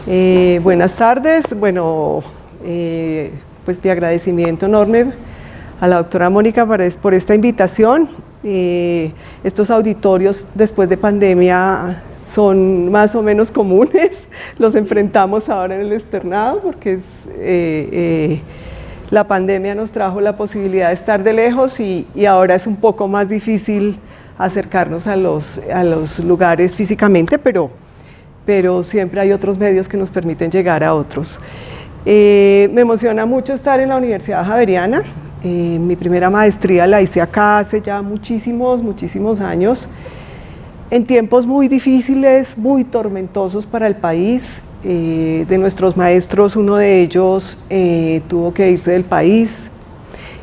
Buenas tardes. Bueno, pues mi agradecimiento enorme a la doctora Mónica por esta invitación. Estos auditorios después de pandemia son más o menos comunes, los enfrentamos ahora en el externado porque la pandemia nos trajo la posibilidad de estar de lejos y ahora es un poco más difícil acercarnos a los lugares físicamente, pero siempre hay otros medios que nos permiten llegar a otros. Me emociona mucho estar en la Universidad Javeriana. Mi primera maestría la hice acá hace ya muchísimos años, en tiempos muy difíciles, muy tormentosos para el país. De nuestros maestros, uno de ellos tuvo que irse del país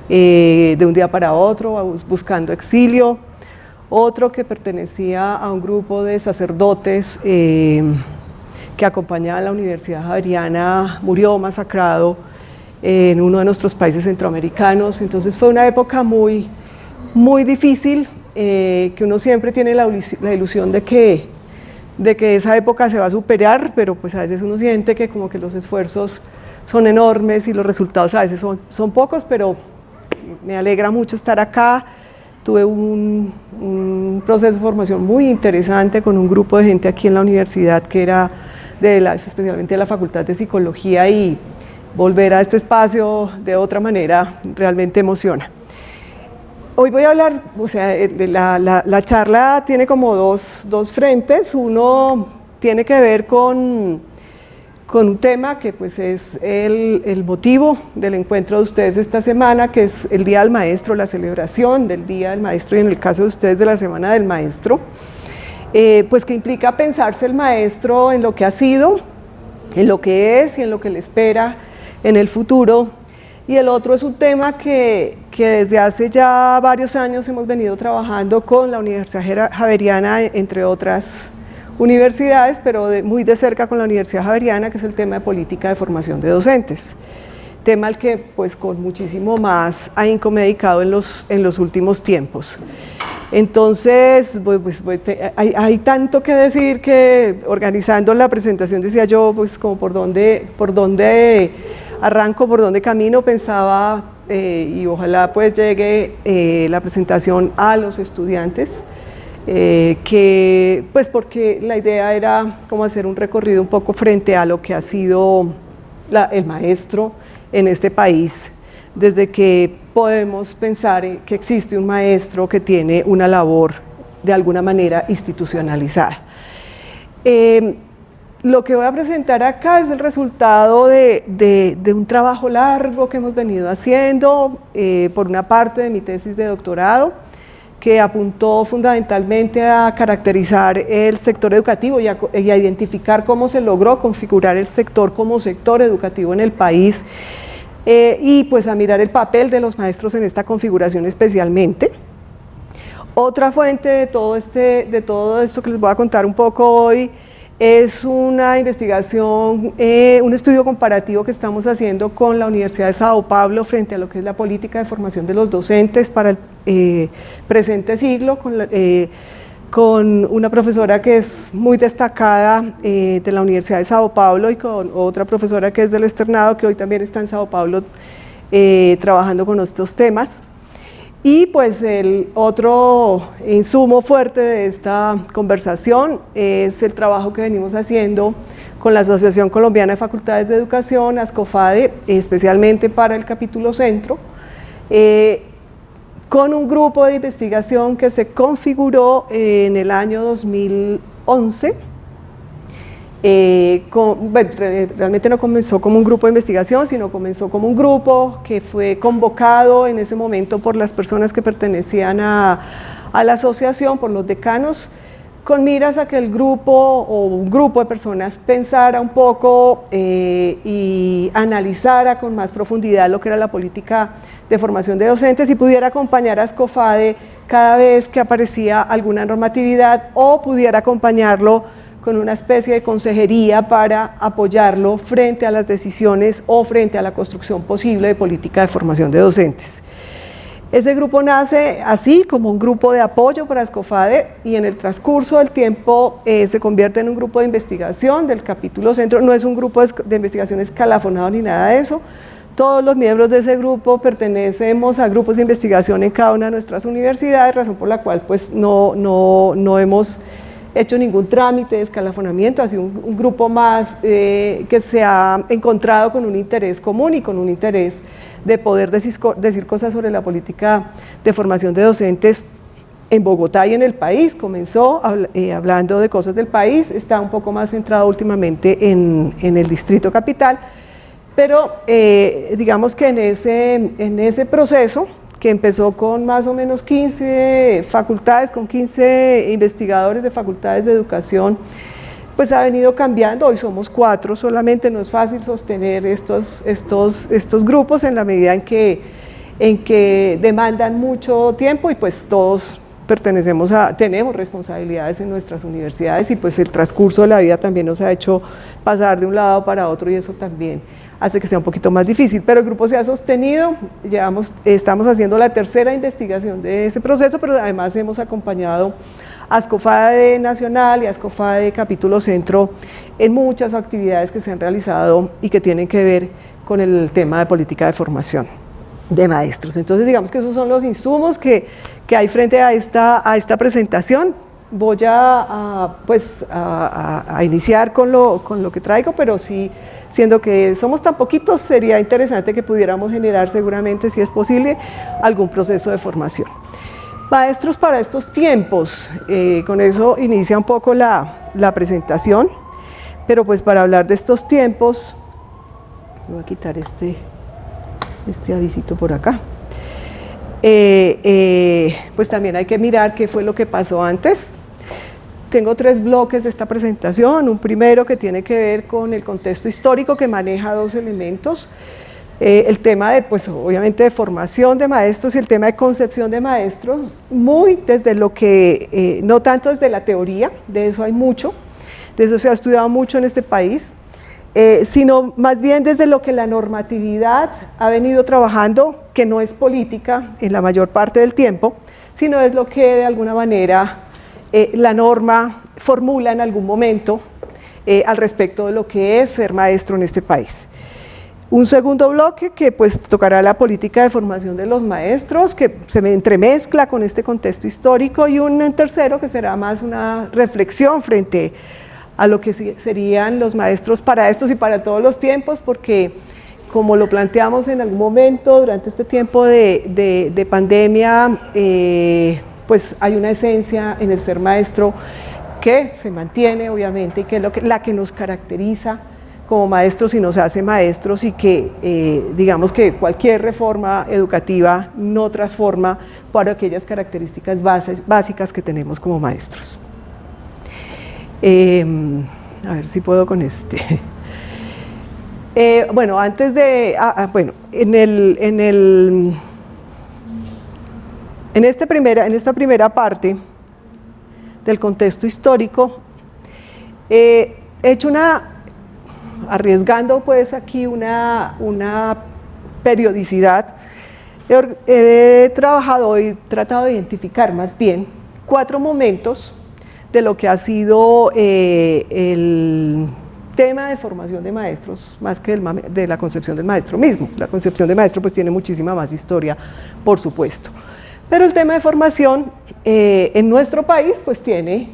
de un día para otro, buscando exilio. Otro que pertenecía a un grupo de sacerdotes que acompañaba a la Universidad Javeriana murió masacrado en uno de nuestros países centroamericanos. Entonces fue una época muy difícil, que uno siempre tiene la ilusión de que esa época se va a superar, pero pues a veces uno siente que como que los esfuerzos son enormes y los resultados a veces son pocos, pero me alegra mucho estar acá. Tuve un proceso de formación muy interesante con un grupo de gente aquí en la universidad que era especialmente de la Facultad de Psicología, y volver a este espacio de otra manera realmente emociona. Hoy voy a hablar, o sea, la charla tiene como dos frentes. Uno tiene que ver con un tema que pues es el motivo del encuentro de ustedes esta semana, que es el Día del Maestro, la celebración del Día del Maestro, y en el caso de ustedes de la Semana del Maestro, pues que implica pensarse el maestro en lo que ha sido, en lo que es y en lo que le espera en el futuro. Y el otro es un tema que desde hace ya varios años hemos venido trabajando con la Universidad Javeriana, entre otras universidades, pero muy de cerca con la Universidad Javeriana, que es el tema de política de formación de docentes, tema al que pues con muchísimo más ahínco me he dedicado en los últimos tiempos. Entonces, hay tanto que decir que organizando la presentación decía yo, pues como por dónde arranco, por dónde camino. Pensaba, y ojalá pues llegue la presentación a los estudiantes, pues porque la idea era como hacer un recorrido un poco frente a lo que ha sido el maestro en este país, desde que podemos pensar que existe un maestro que tiene una labor de alguna manera institucionalizada. Lo que voy a presentar acá es el resultado de un trabajo largo que hemos venido haciendo, por una parte de mi tesis de doctorado, que apuntó fundamentalmente a caracterizar el sector educativo y a identificar cómo se logró configurar el sector como sector educativo en el país, y pues a mirar el papel de los maestros en esta configuración especialmente. Otra fuente de todo esto que les voy a contar un poco hoy es una investigación, un estudio comparativo que estamos haciendo con la Universidad de Sao Paulo frente a lo que es la política de formación de los docentes para el presente siglo, con una profesora que es muy destacada de la Universidad de Sao Paulo, y con otra profesora que es del externado, que hoy también está en Sao Paulo trabajando con estos temas. Y pues el otro insumo fuerte de esta conversación es el trabajo que venimos haciendo con la Asociación Colombiana de Facultades de Educación, ASCOFADE, especialmente para el capítulo centro, con un grupo de investigación que se configuró en el año 2011. Realmente no comenzó como un grupo de investigación, sino comenzó como un grupo que fue convocado en ese momento por las personas que pertenecían a la asociación, por los decanos, con miras a que el grupo o un grupo de personas pensara un poco y analizara con más profundidad lo que era la política de formación de docentes y pudiera acompañar a ASCOFADE cada vez que aparecía alguna normatividad, o pudiera acompañarlo con una especie de consejería para apoyarlo frente a las decisiones o frente a la construcción posible de política de formación de docentes. Ese grupo nace así, como un grupo de apoyo para Ascofade, y en el transcurso del tiempo se convierte en un grupo de investigación del capítulo centro. No es un grupo de investigación escalafonado ni nada de eso. Todos los miembros de ese grupo pertenecemos a grupos de investigación en cada una de nuestras universidades, razón por la cual pues no hemos hecho ningún trámite de escalafonamiento. Ha sido un grupo más que se ha encontrado con un interés común y con un interés de poder decir cosas sobre la política de formación de docentes en Bogotá y en el país. Comenzó hablando de cosas del país, está un poco más centrado últimamente en el Distrito Capital, pero digamos que en ese proceso, que empezó con más o menos 15 facultades, con 15 investigadores de facultades de educación, pues ha venido cambiando. Hoy somos 4 solamente. No es fácil sostener estos grupos en la medida en que demandan mucho tiempo, y pues todos tenemos responsabilidades en nuestras universidades, y pues el transcurso de la vida también nos ha hecho pasar de un lado para otro, y eso también hace que sea un poquito más difícil, pero el grupo se ha sostenido. Estamos haciendo la tercera investigación de ese proceso, pero además hemos acompañado a Ascofade Nacional y a Ascofade Capítulo Centro en muchas actividades que se han realizado y que tienen que ver con el tema de política de formación de maestros. Entonces digamos que esos son los insumos que hay frente a esta presentación. Voy a iniciar con lo que traigo, pero sí, siendo que somos tan poquitos, sería interesante que pudiéramos generar seguramente, si es posible, algún proceso de formación. Maestros para estos tiempos, con eso inicia un poco la presentación, pero pues para hablar de estos tiempos, voy a quitar este avisito por acá. Pues también hay que mirar qué fue lo que pasó antes. Tengo 3 bloques de esta presentación. Un primero que tiene que ver con el contexto histórico, que maneja 2 elementos. El tema de, pues obviamente, de formación de maestros, y el tema de concepción de maestros, muy desde lo que, no tanto desde la teoría, de eso hay mucho, de eso se ha estudiado mucho en este país, sino más bien desde lo que la normatividad ha venido trabajando, que no es política en la mayor parte del tiempo, sino es lo que de alguna manera la norma formula en algún momento al respecto de lo que es ser maestro en este país. Un segundo bloque que pues tocará la política de formación de los maestros, que se entremezcla con este contexto histórico, y un tercero que será más una reflexión frente a lo que serían los maestros para estos y para todos los tiempos, porque como lo planteamos en algún momento durante este tiempo de pandemia, pues hay una esencia en el ser maestro que se mantiene obviamente, y que es la que nos caracteriza como maestros y nos hace maestros, y que digamos que cualquier reforma educativa no transforma por aquellas características básicas que tenemos como maestros. A ver si puedo con este. Bueno, antes de, en esta primera parte del contexto histórico, he hecho arriesgando pues aquí una periodicidad, he trabajado y tratado de identificar más bien 4 momentos de lo que ha sido el tema de formación de maestros, más que de la concepción del maestro mismo. La concepción de maestro pues tiene muchísima más historia, por supuesto, pero el tema de formación en nuestro país pues tiene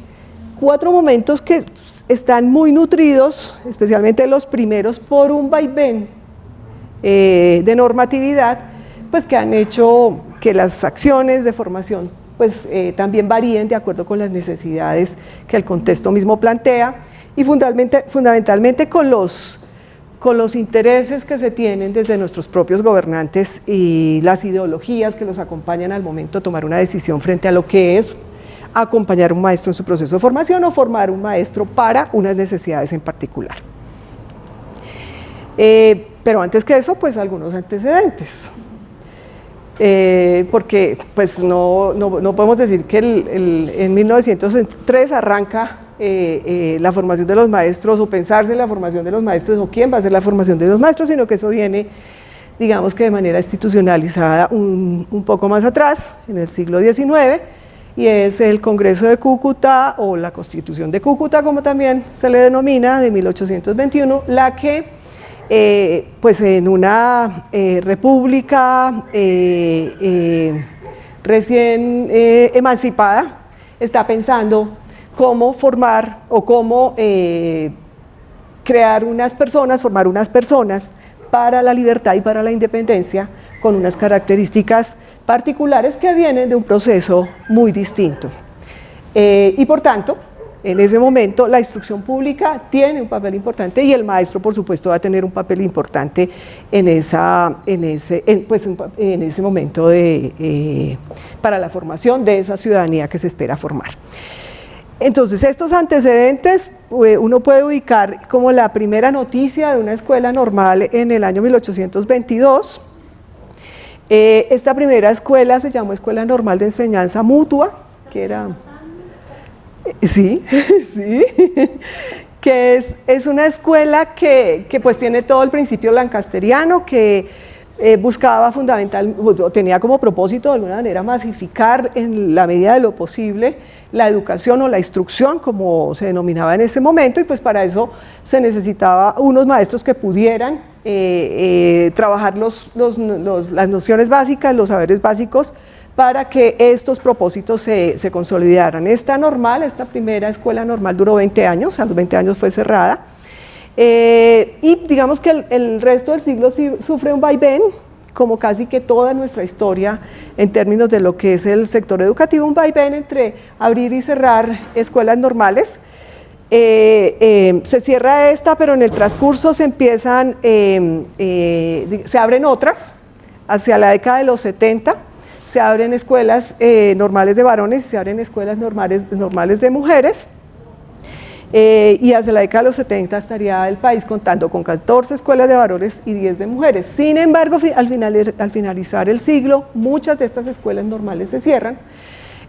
4 momentos que están muy nutridos, especialmente los primeros, por un vaivén de normatividad, pues que han hecho que las acciones de formación pues también varíen de acuerdo con las necesidades que el contexto mismo plantea, y fundamentalmente con los intereses que se tienen desde nuestros propios gobernantes y las ideologías que los acompañan al momento de tomar una decisión frente a lo que es acompañar a un maestro en su proceso de formación o formar un maestro para unas necesidades en particular. Pero antes que eso, pues algunos antecedentes. Porque pues no podemos decir que en 1903 arranca la formación de los maestros, o pensarse en la formación de los maestros, o quién va a hacer la formación de los maestros, sino que eso viene digamos que de manera institucionalizada un poco más atrás, en el siglo XIX, y es el Congreso de Cúcuta o la Constitución de Cúcuta, como también se le denomina, de 1821, la que pues en una república recién emancipada está pensando cómo formar o cómo crear unas personas, formar unas personas para la libertad y para la independencia con unas características particulares que vienen de un proceso muy distinto. Y por tanto, en ese momento la instrucción pública tiene un papel importante y el maestro, por supuesto, va a tener un papel importante en ese momento para la formación de esa ciudadanía que se espera formar. Entonces, estos antecedentes uno puede ubicar como la primera noticia de una escuela normal en el año 1822. Esta primera escuela se llamó Escuela Normal de Enseñanza Mutua, que era... Sí, sí, que es una escuela que pues tiene todo el principio lancasteriano, que buscaba tenía como propósito de alguna manera masificar en la medida de lo posible la educación o la instrucción, como se denominaba en ese momento, y pues para eso se necesitaba unos maestros que pudieran trabajar las nociones básicas, los saberes básicos, para que estos propósitos se consolidaran. Esta primera escuela normal duró 20 años, a los 20 años fue cerrada, y digamos que el resto del siglo sufre un vaivén, como casi que toda nuestra historia en términos de lo que es el sector educativo, un vaivén entre abrir y cerrar escuelas normales. Se cierra esta, pero en el transcurso se abren otras, hacia la década de los 70, se abren escuelas normales de varones y se abren escuelas normales de mujeres, y hacia la década de los 70 estaría el país contando con 14 escuelas de varones y 10 de mujeres. Sin embargo, al finalizar el siglo, muchas de estas escuelas normales se cierran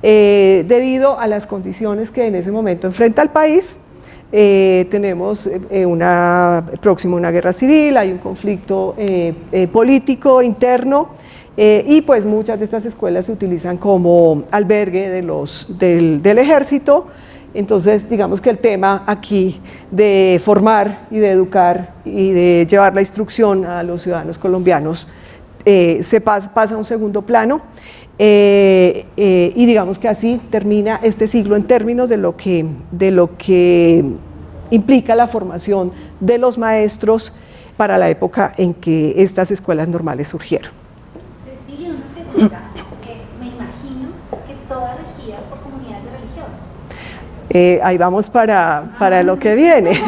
debido a las condiciones que en ese momento enfrenta el país. Tenemos próximo una guerra civil, hay un conflicto político interno, y pues muchas de estas escuelas se utilizan como albergue del ejército. Entonces, digamos que el tema aquí de formar y de educar y de llevar la instrucción a los ciudadanos colombianos pasa a un segundo plano, y digamos que así termina este siglo en términos de lo que implica la formación de los maestros para la época en que estas escuelas normales surgieron. Cecilia, una pregunta. Me imagino que todas regidas por comunidades religiosos. Ahí vamos para lo que viene.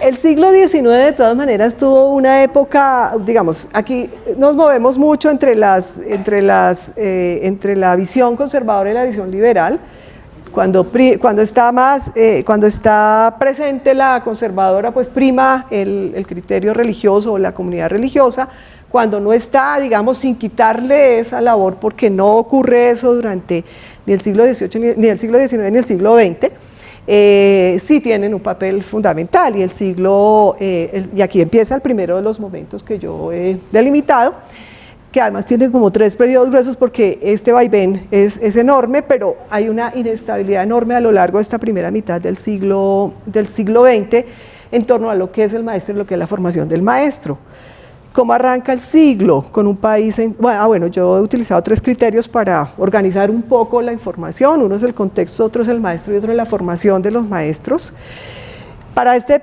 El siglo XIX de todas maneras tuvo una época, digamos, aquí nos movemos mucho entre la visión conservadora y la visión liberal. Cuando está presente la conservadora, pues prima el criterio religioso o la comunidad religiosa. Cuando no está, digamos, sin quitarle esa labor, porque no ocurre eso durante ni el siglo XVIII, ni el siglo XIX, ni el siglo XX, sí tienen un papel fundamental, y y aquí empieza el primero de los momentos que yo he delimitado, que además tiene como 3 periodos gruesos, porque este vaivén es enorme, pero hay una inestabilidad enorme a lo largo de esta primera mitad del siglo XX en torno a lo que es el maestro y lo que es la formación del maestro. ¿Cómo arranca el siglo? Con un país yo he utilizado 3 criterios para organizar un poco la información. Uno es el contexto, otro es el maestro y otro es la formación de los maestros. Para este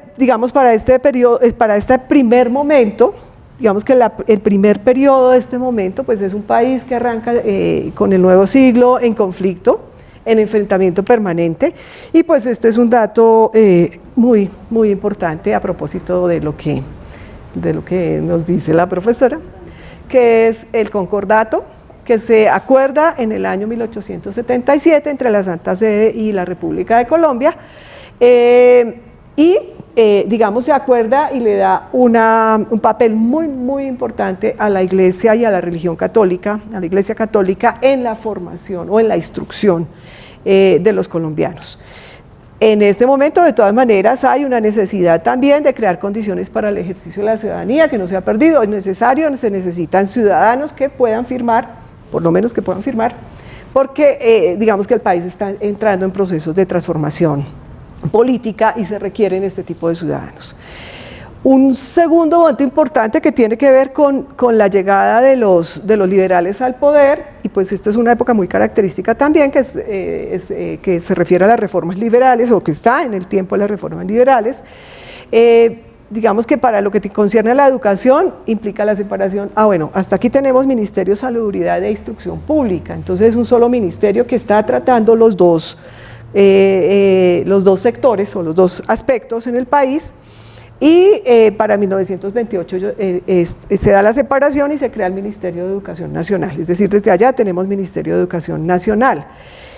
primer momento, digamos que el primer periodo de este momento, pues es un país que arranca con el nuevo siglo en conflicto, en enfrentamiento permanente, y pues este es un dato muy, muy importante a propósito de lo que nos dice la profesora, que es el concordato que se acuerda en el año 1877 entre la Santa Sede y la República de Colombia, digamos, se acuerda y le da un papel muy, muy importante a la Iglesia y a la religión católica, a la Iglesia católica, en la formación o en la instrucción de los colombianos. En este momento, de todas maneras, hay una necesidad también de crear condiciones para el ejercicio de la ciudadanía, que no se ha perdido, es necesario, se necesitan ciudadanos que puedan firmar, por lo menos que puedan firmar, porque digamos que el país está entrando en procesos de transformación política y se requieren este tipo de ciudadanos. Un segundo momento importante que tiene que ver con la llegada de los liberales al poder, y pues esto es una época muy característica también, que se refiere a las reformas liberales, o que está en el tiempo de las reformas liberales. Digamos que para lo que concierne a la educación, implica la separación. Bueno, hasta aquí tenemos Ministerio de Salubridad e Instrucción Pública, entonces es un solo ministerio que está tratando los dos sectores o los dos aspectos en el país. Y para 1928 se da la separación y se crea el Ministerio de Educación Nacional, es decir, desde allá tenemos Ministerio de Educación Nacional.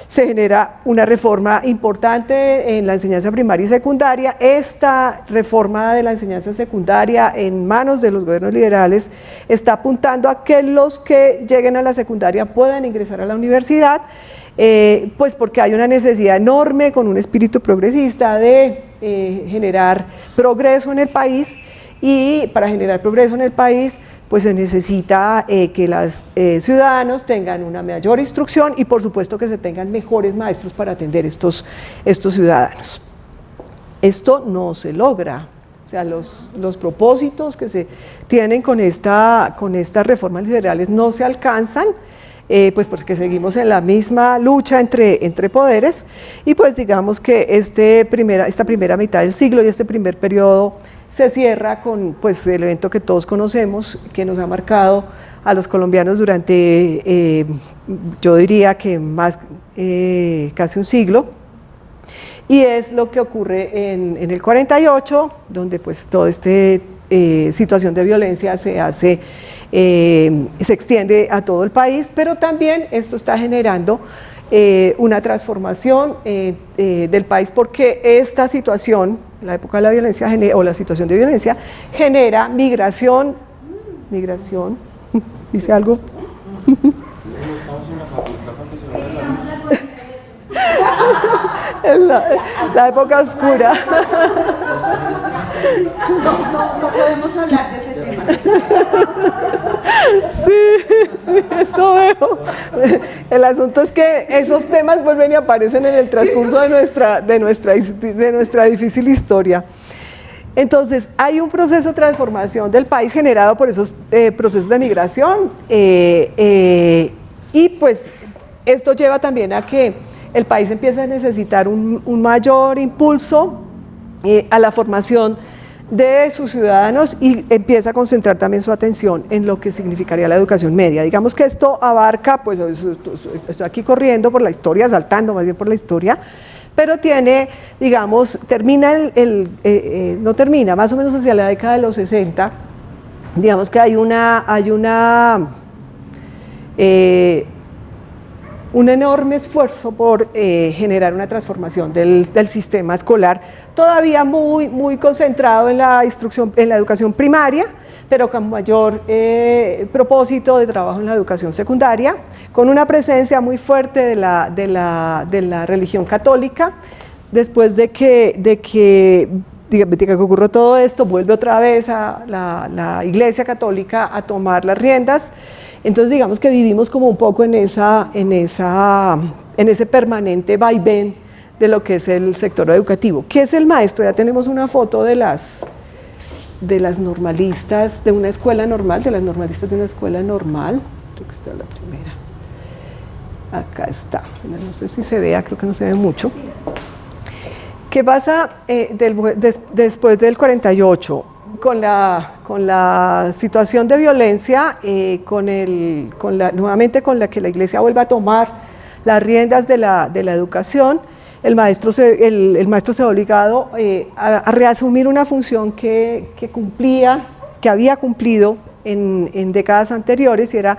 Se genera una reforma importante en la enseñanza primaria y secundaria. Esta reforma de la enseñanza secundaria en manos de los gobiernos liberales está apuntando a que los que lleguen a la secundaria puedan ingresar a la universidad, pues porque hay una necesidad enorme con un espíritu progresista de generar progreso en el país, y para generar progreso en el país pues se necesita que los ciudadanos tengan una mayor instrucción y por supuesto que se tengan mejores maestros para atender estos ciudadanos. Esto no se logra, o sea, los propósitos que se tienen con estas reformas liberales no se alcanzan, pues porque seguimos en la misma lucha entre poderes, y pues digamos que esta primera mitad del siglo y este primer periodo se cierra con pues el evento que todos conocemos, que nos ha marcado a los colombianos durante, yo diría que más casi un siglo, y es lo que ocurre en el 48, donde pues toda esta situación de violencia se extiende a todo el país, pero también esto está generando una transformación del país, porque esta situación, la época de la violencia o la situación de violencia, genera migración, ¿dice algo? La época oscura. No podemos hablar de ese tema. Sí, eso veo. El asunto es que esos temas vuelven y aparecen en el transcurso de nuestra difícil historia. Entonces, hay un proceso de transformación del país generado por esos procesos de migración, y pues esto lleva también a que el país empieza a necesitar un mayor impulso a la formación de sus ciudadanos, y empieza a concentrar también su atención en lo que significaría la educación media. Digamos que esto abarca, pues estoy aquí corriendo por la historia, saltando más bien por la historia, pero tiene, digamos, no termina, más o menos hacia la década de los 60, digamos que hay un enorme esfuerzo por generar una transformación del sistema escolar, todavía muy concentrado en la educación primaria, pero con mayor propósito de trabajo en la educación secundaria, con una presencia muy fuerte de la religión católica. Después de que ocurrió todo esto, vuelve otra vez a la Iglesia Católica a tomar las riendas. Entonces digamos que vivimos como un poco en ese permanente vaivén de lo que es el sector educativo. ¿Qué es el maestro? Ya tenemos una foto de las normalistas de una escuela normal, de las normalistas de una escuela normal. Creo que está la primera. Acá está. No sé si se vea, creo que no se ve mucho. ¿Qué pasa después del 48? Con la situación de violencia, nuevamente con la que la Iglesia vuelve a tomar las riendas de la educación, el maestro se ve obligado a reasumir una función que había cumplido en décadas anteriores, y era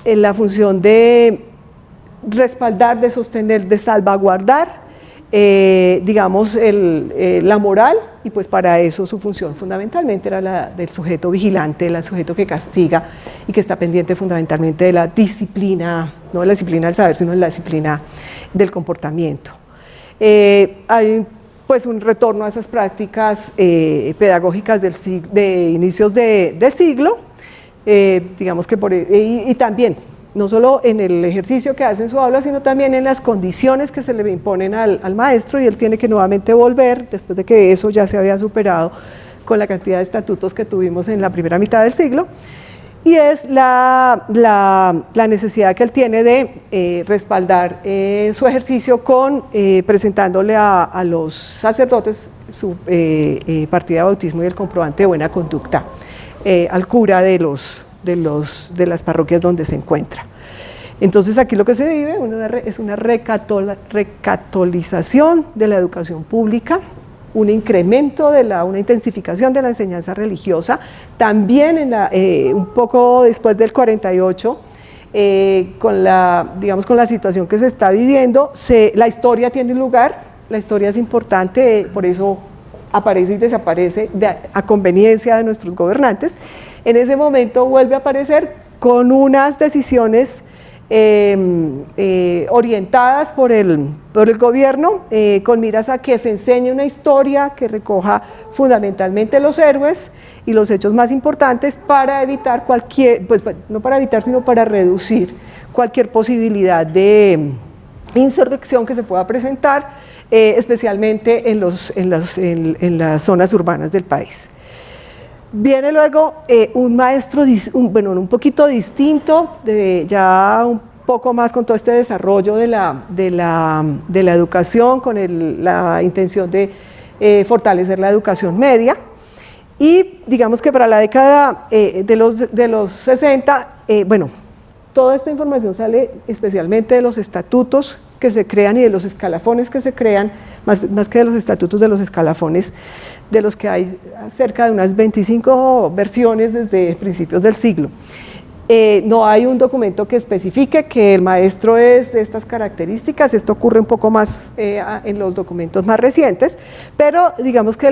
la función de respaldar, de sostener, de salvaguardar digamos la moral, y pues para eso su función fundamentalmente era la del sujeto vigilante, el sujeto que castiga y que está pendiente fundamentalmente de la disciplina, no de la disciplina del saber, sino de la disciplina del comportamiento. Hay pues un retorno a esas prácticas pedagógicas de inicios de siglo, digamos que y también no solo en el ejercicio que hace en su aula, sino también en las condiciones que se le imponen al maestro, y él tiene que nuevamente volver, después de que eso ya se había superado con la cantidad de estatutos que tuvimos en la primera mitad del siglo, y es la necesidad que él tiene de respaldar su ejercicio presentándole a los sacerdotes su partida de bautismo y el comprobante de buena conducta al cura de las parroquias donde se encuentra. Entonces aquí lo que se vive es una recatolización de la educación pública, un incremento una intensificación de la enseñanza religiosa, también un poco después del 48, con la situación que se está viviendo, la historia tiene lugar, la historia es importante, por eso aparece y desaparece a conveniencia de nuestros gobernantes. En ese momento vuelve a aparecer con unas decisiones orientadas por el gobierno, con miras a que se enseñe una historia que recoja fundamentalmente los héroes y los hechos más importantes para evitar no para evitar, sino para reducir cualquier posibilidad de insurrección que se pueda presentar, especialmente en las zonas urbanas del país. Viene luego un maestro, un poquito distinto, ya un poco más con todo este desarrollo de la educación, con la intención de fortalecer la educación media. Y digamos que para la década de los 60, toda esta información sale especialmente de los estatutos que se crean y de los escalafones que se crean, más que de los estatutos, de los escalafones, de los que hay cerca de unas 25 versiones desde principios del siglo. No hay un documento que especifique que el maestro es de estas características. Esto ocurre un poco más en los documentos más recientes, pero digamos que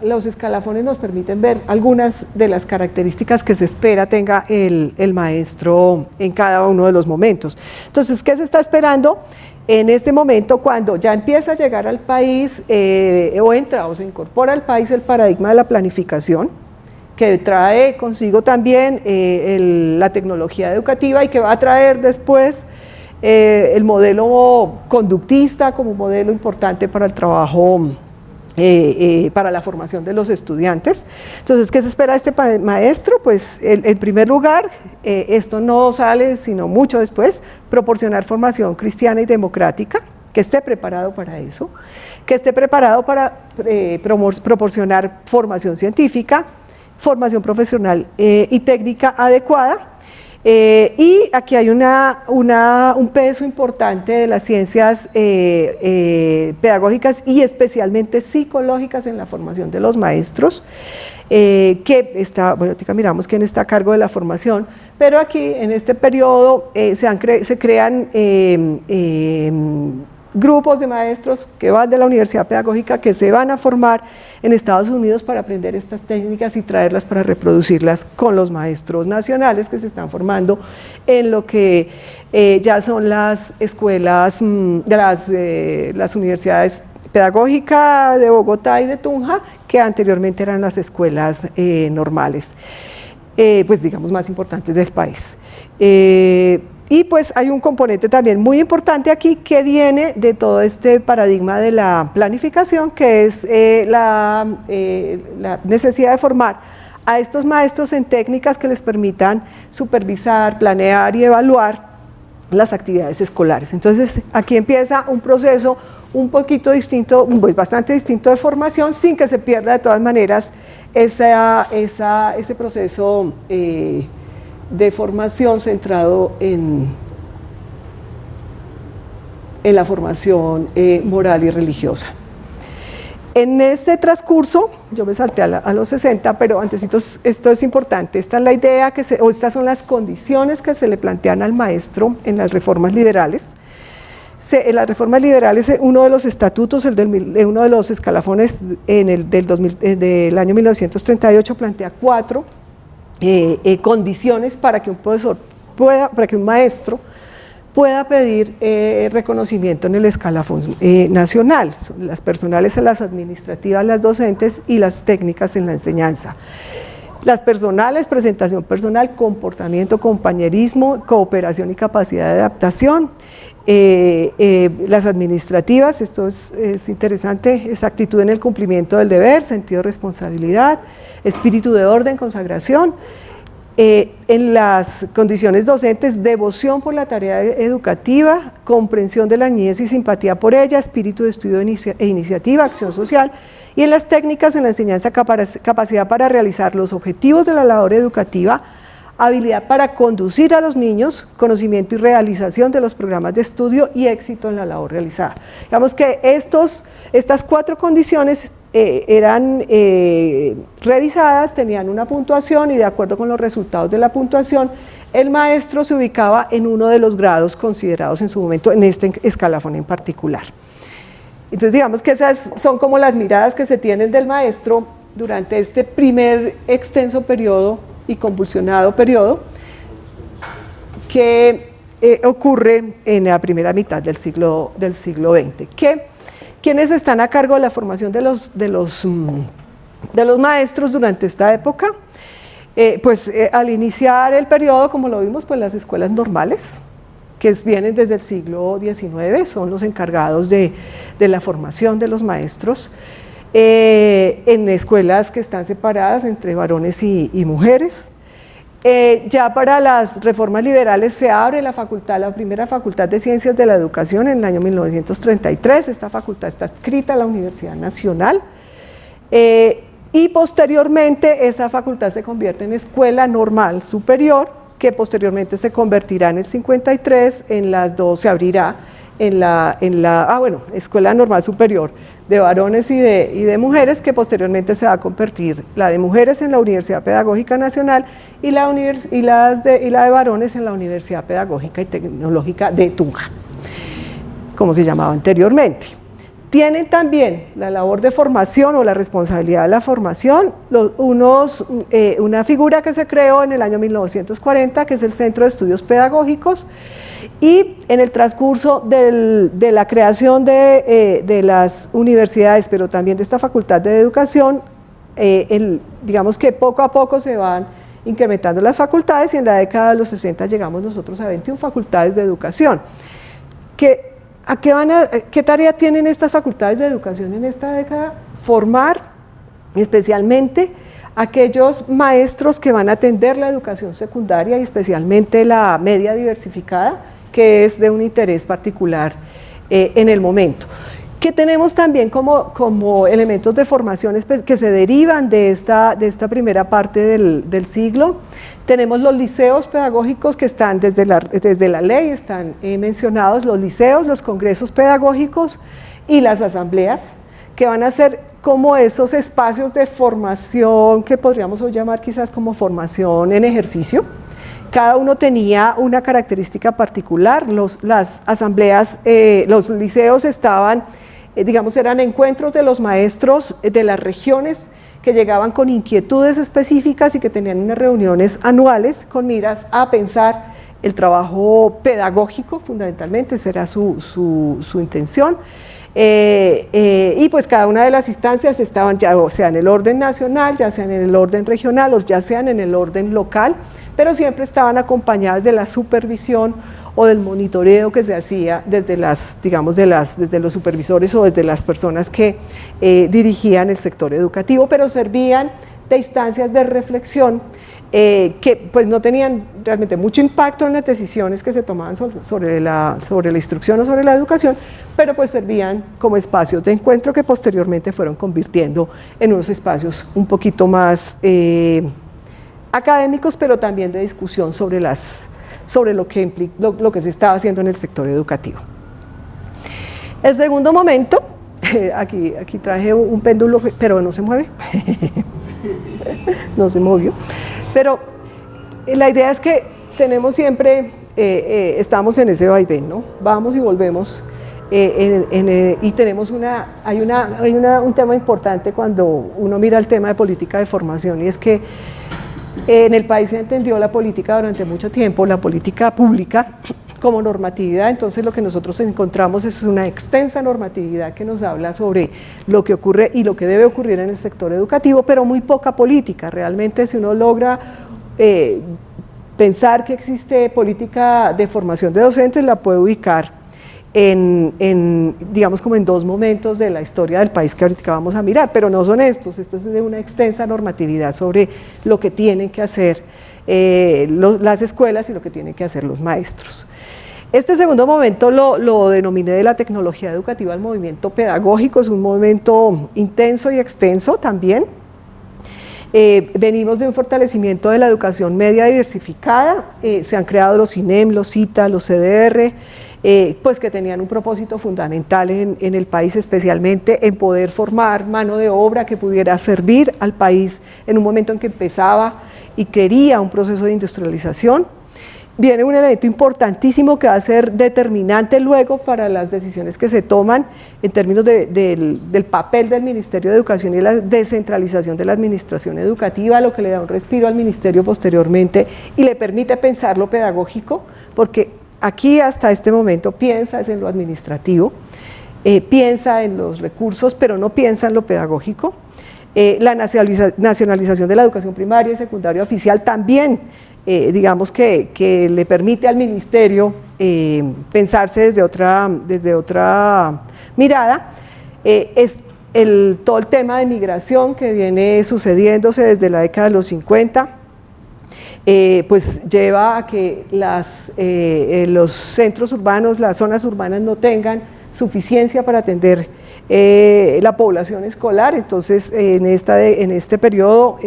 los escalafones nos permiten ver algunas de las características que se espera tenga el maestro en cada uno de los momentos. Entonces, ¿qué se está esperando en este momento cuando ya empieza a llegar al país o entra o se incorpora al país el paradigma de la planificación, que trae consigo también la tecnología educativa y que va a traer después el modelo conductista como un modelo importante para el trabajo, para la formación de los estudiantes? Entonces, ¿qué se espera de este maestro? Pues en primer lugar, esto no sale sino mucho después, proporcionar formación cristiana y democrática, que esté preparado para eso, que esté preparado para proporcionar formación científica, formación profesional y técnica adecuada, y aquí hay un peso importante de las ciencias pedagógicas y especialmente psicológicas en la formación de los maestros, ahorita miramos quién está a cargo de la formación, pero aquí en este periodo se crean grupos de maestros que van de la Universidad Pedagógica que se van a formar en Estados Unidos para aprender estas técnicas y traerlas para reproducirlas con los maestros nacionales que se están formando en lo que ya son las escuelas de las universidades pedagógicas de Bogotá y de Tunja, que anteriormente eran las escuelas normales, pues digamos más importantes del país. Y pues hay un componente también muy importante aquí que viene de todo este paradigma de la planificación, que es la necesidad de formar a estos maestros en técnicas que les permitan supervisar, planear y evaluar las actividades escolares. Entonces aquí empieza un proceso un poquito distinto, pues bastante distinto de formación, sin que se pierda de todas maneras ese proceso de formación centrado en la formación moral y religiosa. En este transcurso, yo me salté a los 60, pero antesitos, esto es importante, esta es la idea estas son las condiciones que se le plantean al maestro en las reformas liberales. En las reformas liberales, uno de los estatutos, uno de los escalafones del año 1938 plantea 4 condiciones para que un maestro pueda pedir reconocimiento en el escalafón nacional, las personales, las administrativas, las docentes y las técnicas en la enseñanza. Las personales, presentación personal, comportamiento, compañerismo, cooperación y capacidad de adaptación. Las administrativas, esto es interesante, es actitud en el cumplimiento del deber, sentido de responsabilidad, espíritu de orden, consagración. En las condiciones docentes, devoción por la tarea educativa, comprensión de la niñez y simpatía por ella, espíritu de estudio e iniciativa, acción social, y en las técnicas en la enseñanza, capacidad para realizar los objetivos de la labor educativa, habilidad para conducir a los niños, conocimiento y realización de los programas de estudio y éxito en la labor realizada. Digamos que estas 4 condiciones eran revisadas, tenían una puntuación y de acuerdo con los resultados de la puntuación, el maestro se ubicaba en uno de los grados considerados en su momento en este escalafón en particular. Entonces digamos que esas son como las miradas que se tienen del maestro durante este primer extenso periodo y convulsionado periodo que ocurre en la primera mitad del siglo XX. ¿Quiénes están a cargo de la formación de los maestros durante esta época? Al iniciar el periodo, como lo vimos, pues las escuelas normales, que vienen desde el siglo XIX, son los encargados de la formación de los maestros, en escuelas que están separadas entre varones y mujeres. Ya para las reformas liberales se abre la primera facultad de Ciencias de la Educación en el año 1933, esta facultad está adscrita a la Universidad Nacional, y posteriormente esta facultad se convierte en Escuela Normal Superior, que posteriormente se convertirá en el 53, en las dos se abrirá en la Escuela Normal Superior de varones y de mujeres, que posteriormente se va a convertir la de mujeres en la Universidad Pedagógica Nacional y la de varones en la Universidad Pedagógica y Tecnológica de Tunja, como se llamaba anteriormente. Tienen también la labor de formación o la responsabilidad de la formación una figura que se creó en el año 1940, que es el Centro de Estudios Pedagógicos, y en el transcurso de la creación de las universidades, pero también de esta Facultad de Educación, digamos que poco a poco se van incrementando las facultades y en la década de los 60 llegamos nosotros a 21 facultades de educación. ¿Qué tarea tienen estas facultades de educación en esta década? Formar especialmente aquellos maestros que van a atender la educación secundaria y especialmente la media diversificada, que es de un interés particular en el momento. Que tenemos también como elementos de formación que se derivan de esta primera parte del siglo. Tenemos los liceos pedagógicos que están desde la ley, están mencionados los liceos, los congresos pedagógicos y las asambleas, que van a ser como esos espacios de formación que podríamos hoy llamar quizás como formación en ejercicio. Cada uno tenía una característica particular. Las asambleas, los liceos estaban, eran encuentros de los maestros de las regiones que llegaban con inquietudes específicas y que tenían unas reuniones anuales con miras a pensar el trabajo pedagógico, fundamentalmente, esa era su intención. Y pues cada una de las instancias estaban ya sea en el orden nacional, ya sea en el orden regional o ya sean en el orden local, pero siempre estaban acompañadas de la supervisión o del monitoreo que se hacía desde desde los supervisores o desde las personas que dirigían el sector educativo, pero servían de instancias de reflexión que pues no tenían realmente mucho impacto en las decisiones que se tomaban sobre la instrucción o sobre la educación, pero pues servían como espacios de encuentro que posteriormente fueron convirtiendo en unos espacios un poquito más académicos, pero también de discusión sobre lo que se estaba haciendo en el sector educativo. El segundo momento, aquí traje un péndulo, pero no se mueve, no se movió, pero la idea es que tenemos siempre, estamos en ese vaivén, ¿no? Vamos y volvemos, y tenemos un tema importante cuando uno mira el tema de política de formación, y es que en el país se entendió la política durante mucho tiempo, la política pública, como normatividad. Entonces lo que nosotros encontramos es una extensa normatividad que nos habla sobre lo que ocurre y lo que debe ocurrir en el sector educativo, pero muy poca política. Realmente, si uno logra pensar que existe política de formación de docentes, la puede ubicar digamos, como en dos momentos de la historia del país que ahorita vamos a mirar, pero no son estos. Esto es de una extensa normatividad sobre lo que tienen que hacer las escuelas y lo que tienen que hacer los maestros. Este segundo momento lo denominé de la tecnología educativa al movimiento pedagógico. Es un movimiento intenso y extenso también. Venimos de un fortalecimiento de la educación media diversificada. Se han creado los CINEM, los CITA, los CDR, pues que tenían un propósito fundamental en el país, especialmente en poder formar mano de obra que pudiera servir al país en un momento en que empezaba y quería un proceso de industrialización. Viene un elemento importantísimo que va a ser determinante luego para las decisiones que se toman en términos del papel del Ministerio de Educación y la descentralización de la administración educativa, lo que le da un respiro al ministerio posteriormente y le permite pensar lo pedagógico, porque aquí hasta este momento piensa en lo administrativo, piensa en los recursos, pero no piensa en lo pedagógico. La nacionalización de la educación primaria y secundaria oficial también, digamos que le permite al ministerio pensarse desde otra mirada. Es todo el tema de migración que viene sucediéndose desde la década de los 50, pues lleva a que los centros urbanos, las zonas urbanas no tengan suficiencia para atender la población escolar. Entonces en este periodo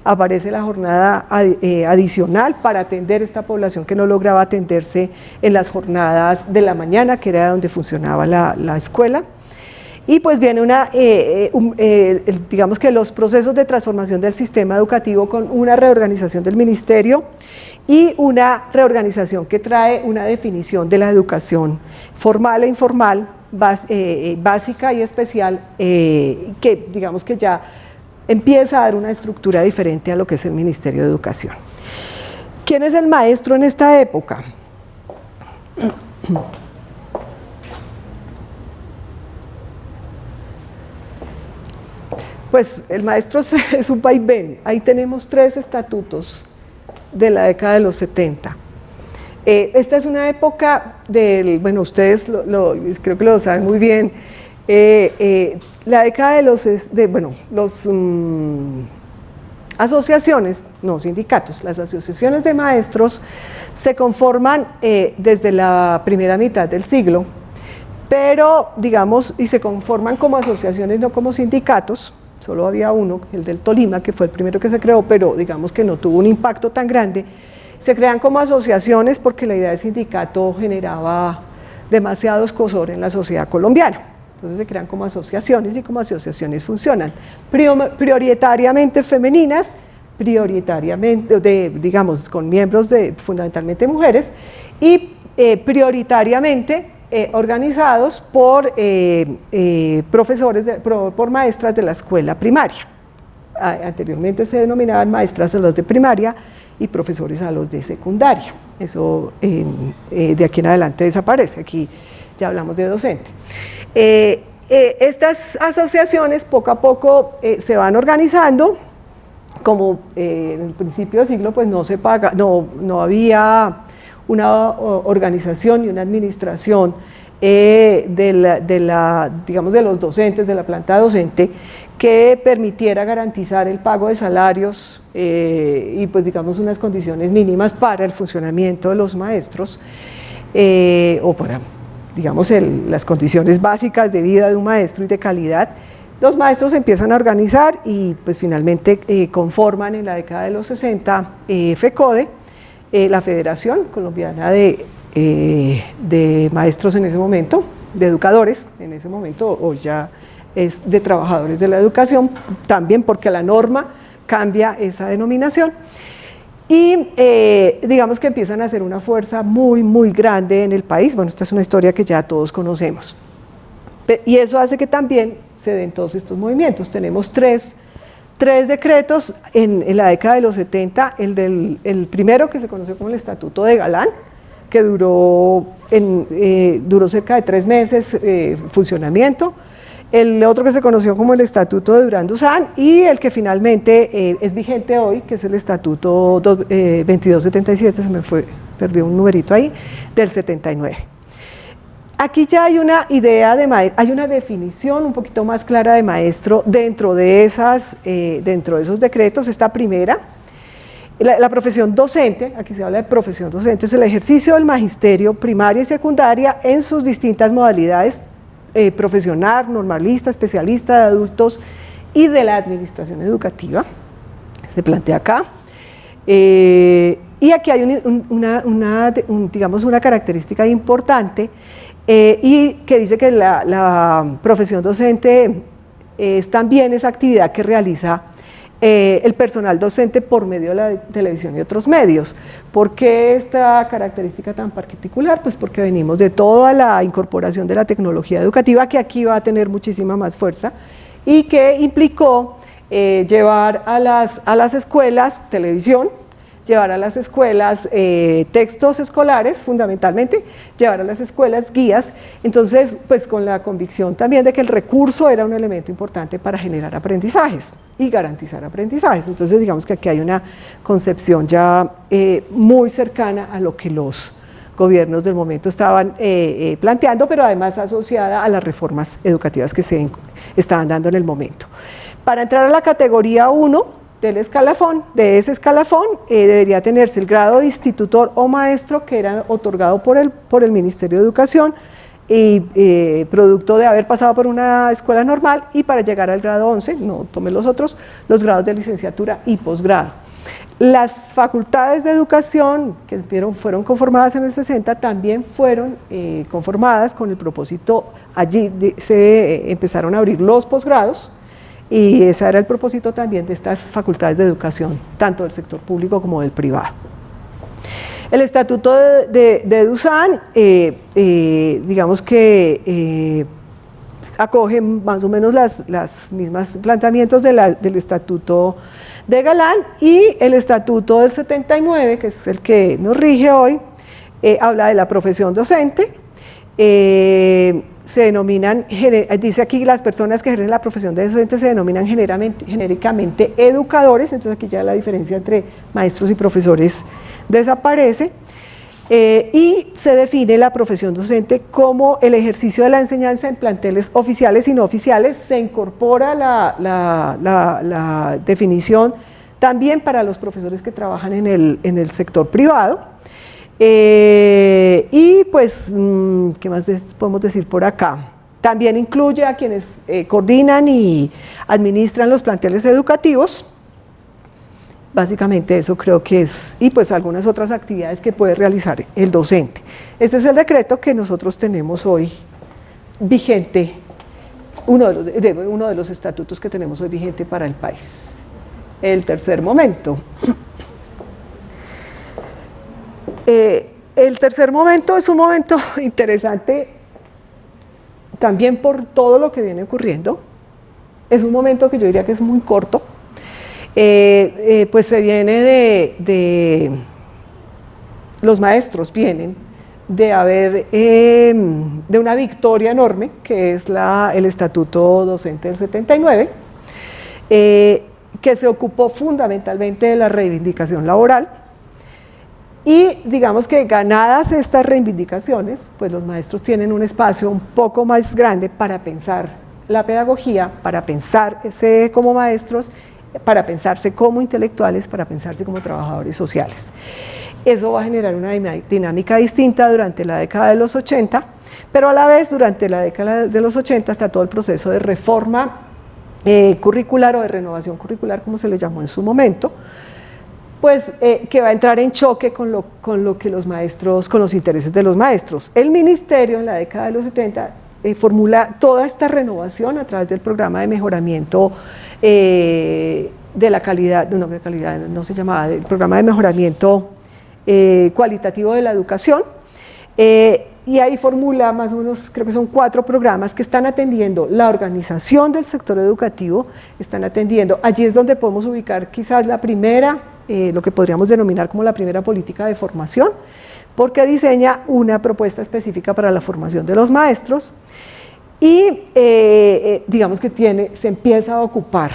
aparece la jornada adicional para atender esta población que no lograba atenderse en las jornadas de la mañana, que era donde funcionaba la escuela. Y pues viene digamos que los procesos de transformación del sistema educativo con una reorganización del ministerio y una reorganización que trae una definición de la educación formal e informal, básica y especial, que digamos que ya empieza a dar una estructura diferente a lo que es el Ministerio de Educación. ¿Quién es el maestro en esta época? Pues el maestro es un vaivén. Ahí tenemos 3 estatutos de la década de los 70. Esta es una época bueno, ustedes creo que lo saben muy bien. La década de los asociaciones, no sindicatos, las asociaciones de maestros se conforman desde la primera mitad del siglo, pero digamos, y se conforman como asociaciones, no como sindicatos. Solo había uno, el del Tolima, que fue el primero que se creó, pero digamos que no tuvo un impacto tan grande. Se crean como asociaciones porque la idea de sindicato generaba demasiado escozor en la sociedad colombiana. Entonces se crean como asociaciones y como asociaciones funcionan. Prioritariamente femeninas, prioritariamente, digamos, con miembros fundamentalmente mujeres, y prioritariamente organizados por profesores, por maestras de la escuela primaria. Anteriormente se denominaban maestras a los de primaria y profesores a los de secundaria. Eso de aquí en adelante desaparece, aquí ya hablamos de docente. Estas asociaciones poco a poco se van organizando. Como en el principio del siglo pues no había una organización y una administración digamos, de los docentes, de la planta docente, que permitiera garantizar el pago de salarios y pues digamos unas condiciones mínimas para el funcionamiento de los maestros, o para digamos las condiciones básicas de vida de un maestro y de calidad. Los maestros empiezan a organizar y pues finalmente conforman en la década de los 60 FECODE, la Federación Colombiana de Maestros en ese momento, de educadores en ese momento, o ya es de trabajadores de la educación, también porque la norma cambia esa denominación. Y digamos que empiezan a hacer una fuerza muy, muy grande en el país. Bueno, esta es una historia que ya todos conocemos. Y eso hace que también se den todos estos movimientos. Tenemos tres decretos en la década de los 70, el primero que se conoció como el Estatuto de Galán, que duró cerca de 3 meses funcionamiento. El otro que se conoció como el Estatuto de Durán-Duzán, y el que finalmente es vigente hoy, que es el Estatuto 2277, perdí un numerito ahí, del 79. Aquí ya hay una idea hay una definición un poquito más clara de maestro dentro de esos decretos. Esta primera, la profesión docente, aquí se habla de profesión docente, es el ejercicio del magisterio primaria y secundaria en sus distintas modalidades, profesional, normalista, especialista, de adultos y de la administración educativa, se plantea acá. Y aquí hay digamos, una característica importante, y que dice que la profesión docente es también esa actividad que realiza el personal docente por medio de la televisión y otros medios. ¿Por qué esta característica tan particular? Pues porque venimos de toda la incorporación de la tecnología educativa, que aquí va a tener muchísima más fuerza, y que implicó llevar a las escuelas televisión, llevar a las escuelas textos escolares, fundamentalmente, llevar a las escuelas guías. Entonces, pues con la convicción también de que el recurso era un elemento importante para generar aprendizajes y garantizar aprendizajes. Entonces, digamos que aquí hay una concepción ya muy cercana a lo que los gobiernos del momento estaban planteando, pero además asociada a las reformas educativas que se estaban dando en el momento. Para entrar a la categoría 1 del escalafón, de ese escalafón, debería tenerse el grado de institutor o maestro, que era otorgado por el Ministerio de Educación, y producto de haber pasado por una escuela normal, y para llegar al grado 11, no tome los otros, los grados de licenciatura y posgrado. Las facultades de educación que fueron conformadas en el 60 también fueron conformadas con el propósito, allí se empezaron a abrir los posgrados, y ese era el propósito también de estas facultades de educación, tanto del sector público como del privado. El Estatuto de Duzán, digamos que acoge más o menos las mismas planteamientos del Estatuto de Galán, y el Estatuto del 79, que es el que nos rige hoy, habla de la profesión docente. Se denominan, dice aquí, las personas que ejercen la profesión de docente se denominan genéricamente educadores. Entonces aquí ya la diferencia entre maestros y profesores desaparece, y se define la profesión docente como el ejercicio de la enseñanza en planteles oficiales y no oficiales. Se incorpora la definición también para los profesores que trabajan en el sector privado. Y pues, ¿qué más podemos decir por acá? También incluye a quienes coordinan y administran los planteles educativos. Básicamente eso creo que es, y pues algunas otras actividades que puede realizar el docente. Este es el decreto que nosotros tenemos hoy vigente, uno de los estatutos que tenemos hoy vigente para el país. El tercer momento. El tercer momento es un momento interesante también por todo lo que viene ocurriendo. Es un momento que yo diría que es muy corto, pues se viene de los maestros vienen de haber de una victoria enorme, que es el Estatuto Docente del 79, que se ocupó fundamentalmente de la reivindicación laboral. Y digamos que ganadas estas reivindicaciones, pues los maestros tienen un espacio un poco más grande para pensar la pedagogía, para pensarse como maestros, para pensarse como intelectuales, para pensarse como trabajadores sociales. Eso va a generar una dinámica distinta durante la década de los 80, pero a la vez durante la década de los 80 está todo el proceso de reforma curricular o de renovación curricular, como se le llamó en su momento, pues que va a entrar en choque con lo que los maestros, con los intereses de los maestros. El ministerio en la década de los 70 formula toda esta renovación a través del programa de mejoramiento de la calidad, no se llamaba, el programa de mejoramiento cualitativo de la educación, y ahí formula más o menos, creo que son 4 programas que están atendiendo la organización del sector educativo, están atendiendo, allí es donde podemos ubicar quizás la primera, lo que podríamos denominar como la primera política de formación, porque diseña una propuesta específica para la formación de los maestros y digamos que se empieza a ocupar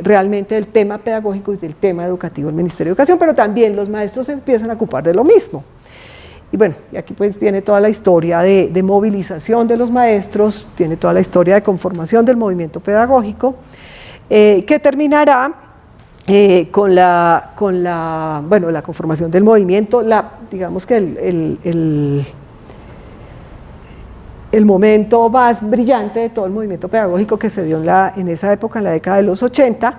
realmente del tema pedagógico y del tema educativo el Ministerio de Educación, pero también los maestros se empiezan a ocupar de lo mismo. Y bueno, y aquí pues viene toda la historia de movilización de los maestros, tiene toda la historia de conformación del movimiento pedagógico, que terminará con la conformación del movimiento, digamos que el momento más brillante de todo el movimiento pedagógico que se dio en esa época, en la década de los 80,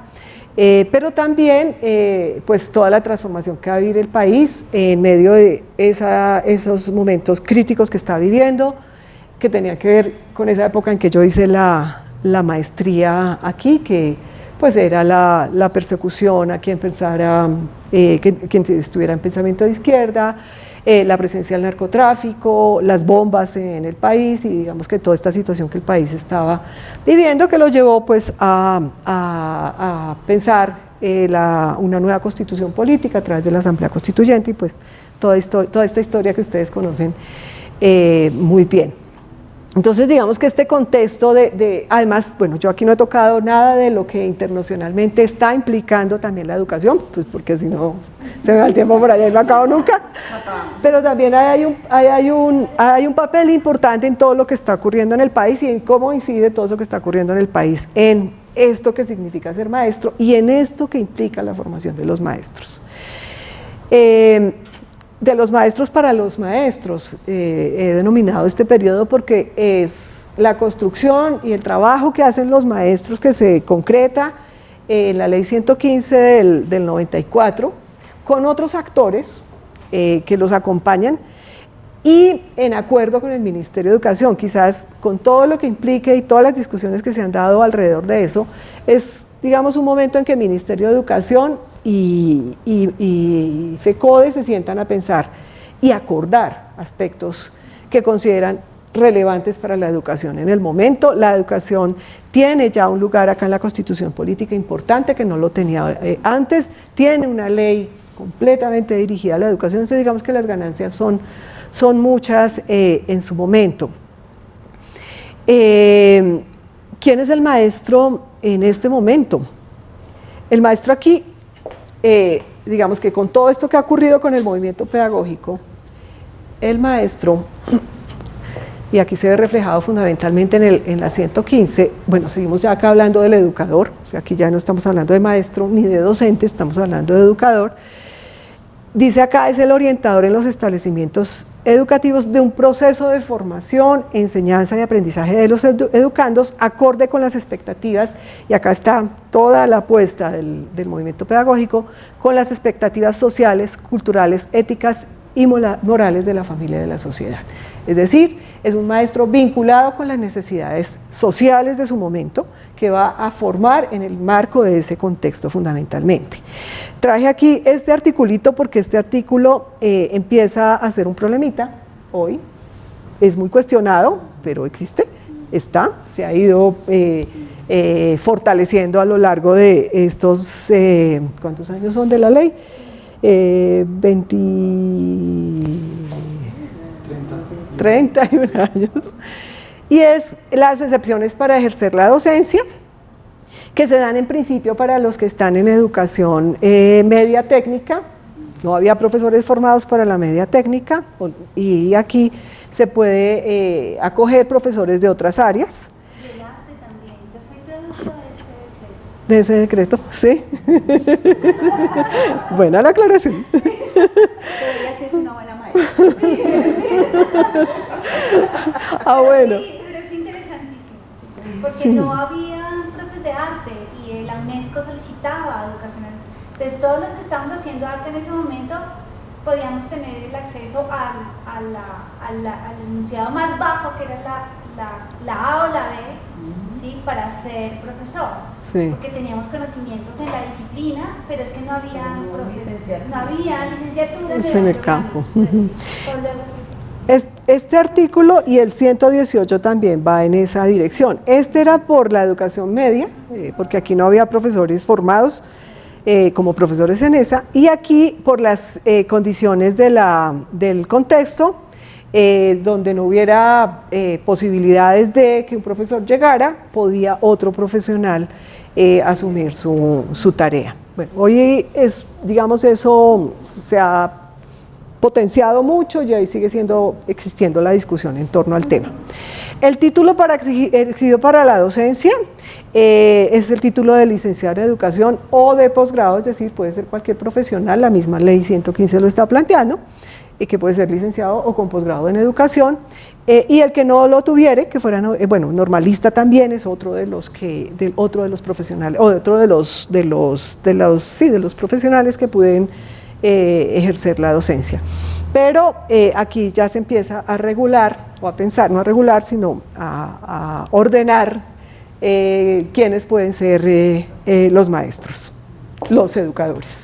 pero también pues toda la transformación que va a vivir el país en medio de esos momentos críticos que está viviendo, que tenía que ver con esa época en que yo hice la maestría aquí, que pues era la persecución a quien pensara, quien estuviera en pensamiento de izquierda, la presencia del narcotráfico, las bombas en el país y digamos que toda esta situación que el país estaba viviendo, que lo llevó pues a pensar una nueva constitución política a través de la Asamblea Constituyente y pues toda esta historia que ustedes conocen muy bien. Entonces digamos que este contexto además, bueno, yo aquí no he tocado nada de lo que internacionalmente está implicando también la educación, pues porque si no se me va el tiempo por allá y no acabo nunca, pero también hay un papel importante en todo lo que está ocurriendo en el país y en cómo incide todo eso que está ocurriendo en el país en esto que significa ser maestro y en esto que implica la formación de los maestros. De los maestros para los maestros, he denominado este periodo porque es la construcción y el trabajo que hacen los maestros que se concreta en la ley 115 del 94 con otros actores que los acompañan y en acuerdo con el Ministerio de Educación, quizás con todo lo que implique y todas las discusiones que se han dado alrededor de eso, es digamos un momento en que el Ministerio de Educación y FECODE se sientan a pensar y acordar aspectos que consideran relevantes para la educación. En el momento, la educación tiene ya un lugar acá en la Constitución Política importante que no lo tenía antes, tiene una ley completamente dirigida a la educación, entonces digamos que las ganancias son muchas en su momento. ¿Quién es el maestro en este momento? El maestro aquí, digamos que con todo esto que ha ocurrido con el movimiento pedagógico, el maestro, y aquí se ve reflejado fundamentalmente en la 115, bueno, seguimos ya acá hablando del educador, o sea, aquí ya no estamos hablando de maestro ni de docente, estamos hablando de educador. Dice acá, es el orientador en los establecimientos educativos de un proceso de formación, enseñanza y aprendizaje de los educandos acorde con las expectativas, y acá está toda la apuesta del movimiento pedagógico, con las expectativas sociales, culturales, éticas y morales de la familia y de la sociedad. Es decir, es un maestro vinculado con las necesidades sociales de su momento, que va a formar en el marco de ese contexto fundamentalmente. Traje aquí este articulito porque este artículo empieza a ser un problemita hoy, es muy cuestionado, pero existe, se ha ido fortaleciendo a lo largo de estos, ¿cuántos años son de la ley? 31 años, y es las excepciones para ejercer la docencia, que se dan en principio para los que están en educación media técnica. No había profesores formados para la media técnica, y aquí se puede acoger profesores de otras áreas. Y el arte también, yo soy de ese decreto. De ese decreto, sí. Buena la aclaración. Pero ella sí es una buena maestra. Sí. Bueno. Sí, pero es interesantísimo, sí, porque no había profes de arte y la UNESCO solicitaba educación. Entonces todos los que estábamos haciendo arte en ese momento podíamos tener el acceso al enunciado más bajo, que era la A o la B, ¿sí? Para ser profesor. Sí. Porque teníamos conocimientos en la disciplina, pero es que no había licenciaturas en el campo. Este artículo y el 118 también va en esa dirección. Este era por la educación media, porque aquí no había profesores formados. como profesores en esa, y aquí por las condiciones del contexto, donde no hubiera posibilidades de que un profesor llegara, podía otro profesional asumir su tarea. Bueno, hoy digamos, eso se ha potenciado mucho y ahí sigue existiendo la discusión en torno al tema. El título exigido para la docencia es el título de licenciado en educación o de posgrado, es decir, puede ser cualquier profesional, la misma ley 115 lo está planteando, que puede ser licenciado o con posgrado en educación, y el que no lo tuviere, que fuera, bueno, normalista también es otro de los profesionales, o otro de los profesionales que pueden ejercer la docencia. Pero aquí ya se empieza a regular, o a pensar, no a regular, sino a ordenar quiénes pueden ser los maestros, los educadores.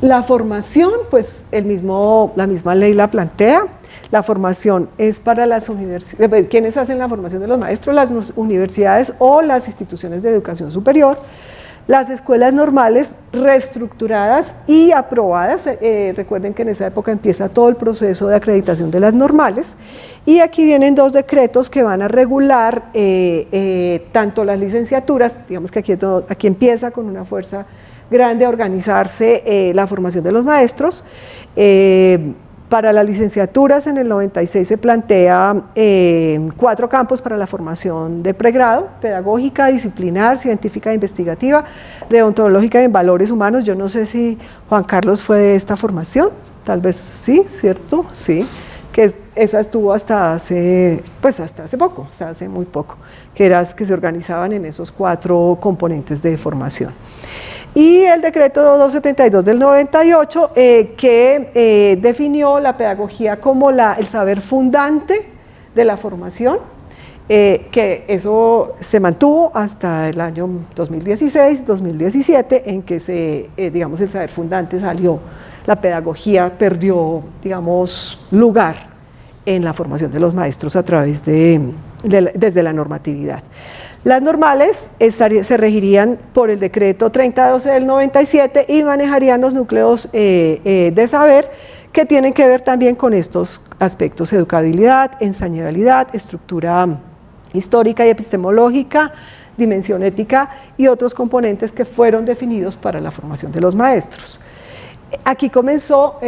La formación, pues la misma ley la plantea. La formación es para las universidades. ¿Quiénes hacen la formación de los maestros? Las universidades o las instituciones de educación superior. Las escuelas normales reestructuradas y aprobadas, recuerden que en esa época empieza todo el proceso de acreditación de las normales, y aquí vienen dos decretos que van a regular tanto las licenciaturas, digamos que aquí empieza con una fuerza grande a organizarse la formación de los maestros. Para las licenciaturas en el 96 se plantea 4 campos para la formación de pregrado: pedagógica, disciplinar, científica e investigativa, deontológica y en valores humanos. Yo no sé si Juan Carlos fue de esta formación, tal vez sí, ¿cierto? Sí, que esa estuvo hasta hace poco, hasta hace muy poco, que se organizaban en esos 4 componentes de formación. Y el decreto 272 del 98 que definió la pedagogía como el saber fundante de la formación, que eso se mantuvo hasta el año 2016-2017, en que digamos, el saber fundante salió, la pedagogía perdió, digamos, lugar en la formación de los maestros a través desde la normatividad. Las normales se regirían por el decreto 3012 del 97 y manejarían los núcleos de saber que tienen que ver también con estos aspectos: educabilidad, enseñabilidad, estructura histórica y epistemológica, dimensión ética y otros componentes que fueron definidos para la formación de los maestros. Aquí comenzó,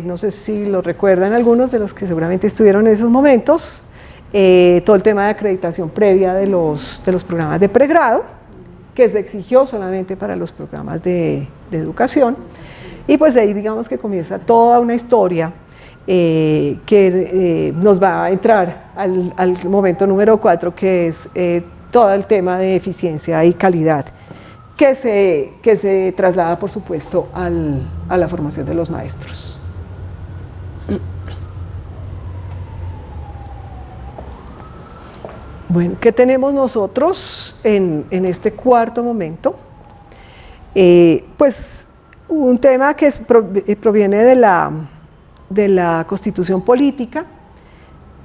no sé si lo recuerdan algunos de los que seguramente estuvieron en esos momentos, todo el tema de acreditación previa de los programas de pregrado, que se exigió solamente para los programas de educación, y pues ahí digamos que comienza toda una historia que nos va a entrar al momento número 4, que es todo el tema de eficiencia y calidad, que se traslada, por supuesto, a la formación de los maestros. Bueno, ¿qué tenemos nosotros en este cuarto momento? Pues un tema que proviene de la Constitución Política,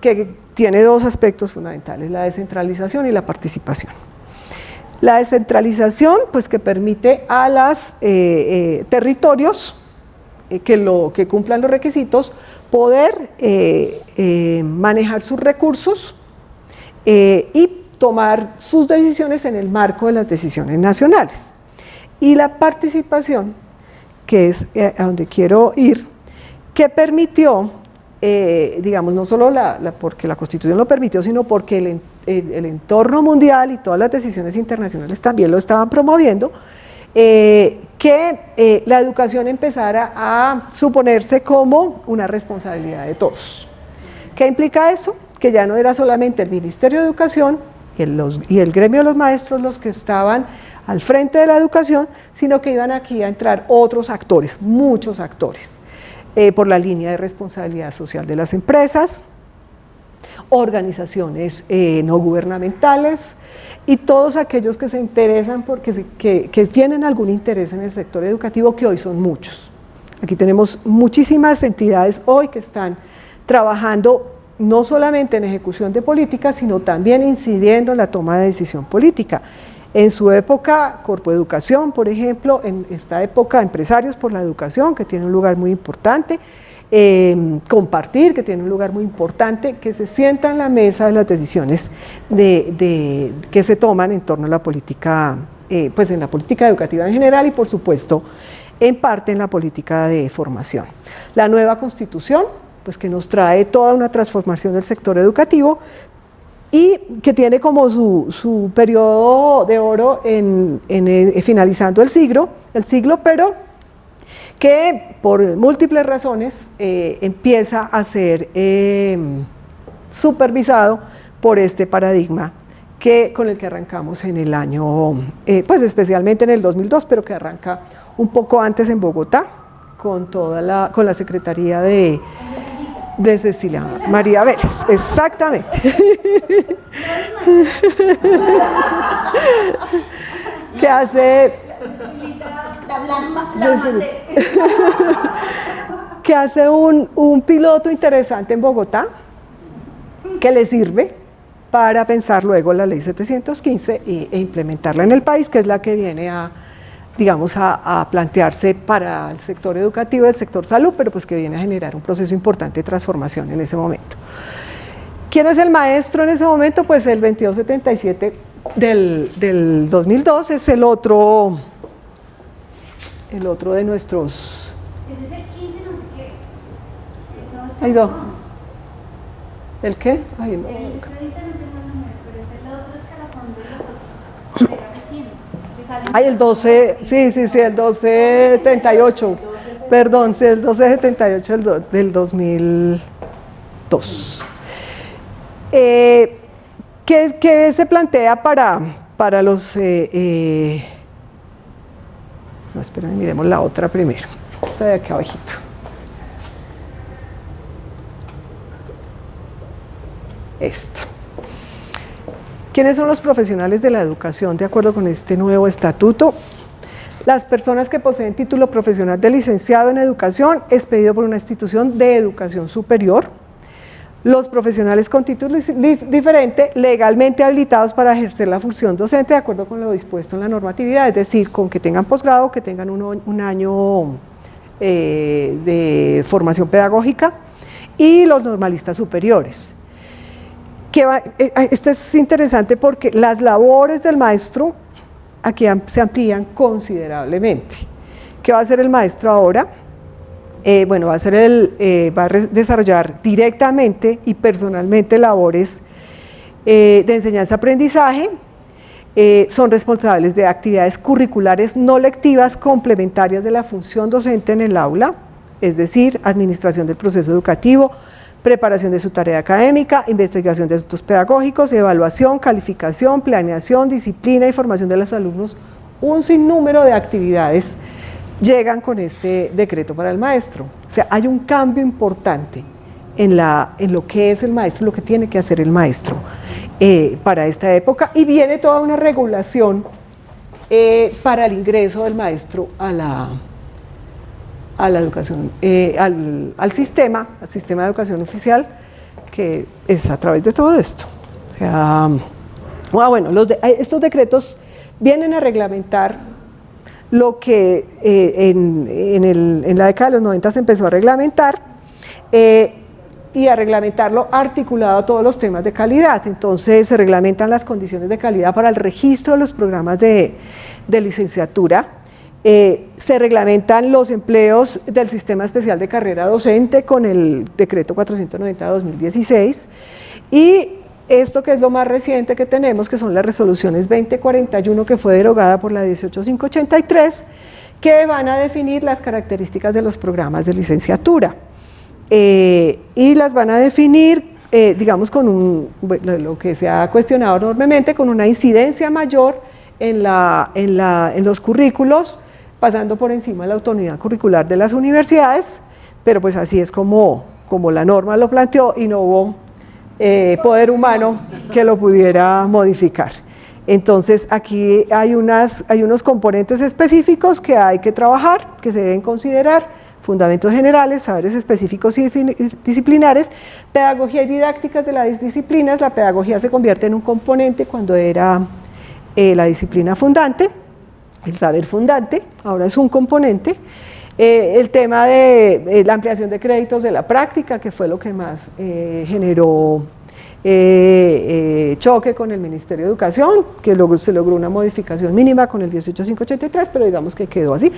que tiene 2 aspectos fundamentales: la descentralización y la participación. La descentralización, pues, que permite a los territorios que cumplan los requisitos poder manejar sus recursos y tomar sus decisiones en el marco de las decisiones nacionales. Y la participación, que es a donde quiero ir, que permitió, digamos, no solo porque la Constitución lo permitió, sino porque el entorno mundial y todas las decisiones internacionales también lo estaban promoviendo, que la educación empezara a suponerse como una responsabilidad de todos. ¿Qué implica eso? Que ya no era solamente el Ministerio de Educación y el gremio de los maestros los que estaban al frente de la educación, sino que iban aquí a entrar otros actores, muchos actores, por la línea de responsabilidad social de las empresas, organizaciones no gubernamentales y todos aquellos que se interesan que tienen algún interés en el sector educativo, que hoy son muchos. Aquí tenemos muchísimas entidades hoy que están trabajando no solamente en ejecución de políticas, sino también incidiendo en la toma de decisión política. En su época, Corpoeducación, por ejemplo, en esta época, Empresarios por la Educación, que tiene un lugar muy importante, Compartir, que tiene un lugar muy importante, que se sienta en la mesa de las decisiones que se toman en torno a la política, pues en la política educativa en general y por supuesto en parte en la política de formación. La nueva Constitución, pues que nos trae toda una transformación del sector educativo y que tiene como su periodo de oro finalizando el siglo, pero que por múltiples razones empieza a ser supervisado por este paradigma con el que arrancamos en el año, pues especialmente en el 2002, pero que arranca un poco antes en Bogotá, con la Secretaría de Cecilia María Vélez, exactamente. Que hace... que hace un piloto interesante en Bogotá que le sirve para pensar luego la ley 715 e implementarla en el país, que es la que viene a plantearse para el sector educativo y el sector salud, pero pues que viene a generar un proceso importante de transformación en ese momento. ¿Quién es el maestro en ese momento? Pues el 2277 del 2002 es el otro de nuestros... Ese es el 15, no sé qué. No, Hay dos. ¿El qué? Ay, no. Es que ahorita no tengo el número, pero es el otro escalafón de los otros que era recién. Ay, el 12, sí, el 1278. Perdón, sí, el 1278 del 2002. ¿Qué se plantea para los... No, esperen, miremos la otra primero. Esta de aquí abajito. Esta. ¿Quiénes son los profesionales de la educación de acuerdo con este nuevo estatuto? Las personas que poseen título profesional de licenciado en educación expedido por una institución de educación superior. Los profesionales con título diferente legalmente habilitados para ejercer la función docente de acuerdo con lo dispuesto en la normatividad, es decir, con que tengan posgrado, que tengan un año de formación pedagógica, y los normalistas superiores. Esto es interesante porque las labores del maestro aquí se amplían considerablemente. ¿Qué va a hacer el maestro ahora? Va a desarrollar directamente y personalmente labores de enseñanza-aprendizaje, son responsables de actividades curriculares no lectivas complementarias de la función docente en el aula, es decir, administración del proceso educativo, preparación de su tarea académica, investigación de asuntos pedagógicos, evaluación, calificación, planeación, disciplina y formación de los alumnos, un sinnúmero de actividades llegan con este decreto para el maestro. O sea, hay un cambio importante en lo que es el maestro, lo que tiene que hacer el maestro para esta época, y viene toda una regulación para el ingreso del maestro a la educación, al sistema de educación oficial, que es a través de todo esto. O sea, estos decretos vienen a reglamentar lo que en la década de los 90 se empezó a reglamentar y a reglamentarlo articulado a todos los temas de calidad. Entonces se reglamentan las condiciones de calidad para el registro de los programas de licenciatura, se reglamentan los empleos del Sistema Especial de Carrera Docente con el decreto 490 de 2016 y esto que es lo más reciente que tenemos, que son las resoluciones 2041, que fue derogada por la 18583, que van a definir las características de los programas de licenciatura. Y las van a definir, digamos, con lo que se ha cuestionado enormemente, con una incidencia mayor en los currículos, pasando por encima de la autonomía curricular de las universidades, pero pues así es como la norma lo planteó y no hubo poder humano que lo pudiera modificar. Entonces aquí hay unos componentes específicos que hay que trabajar, que se deben considerar fundamentos generales, saberes específicos y disciplinares, pedagogía y didácticas de las disciplinas. La pedagogía se convierte en un componente cuando era la disciplina fundante, el saber fundante, ahora es un componente. El tema de la ampliación de créditos de la práctica, que fue lo que más generó choque con el Ministerio de Educación, que luego se logró una modificación mínima con el 18583, pero digamos que quedó así.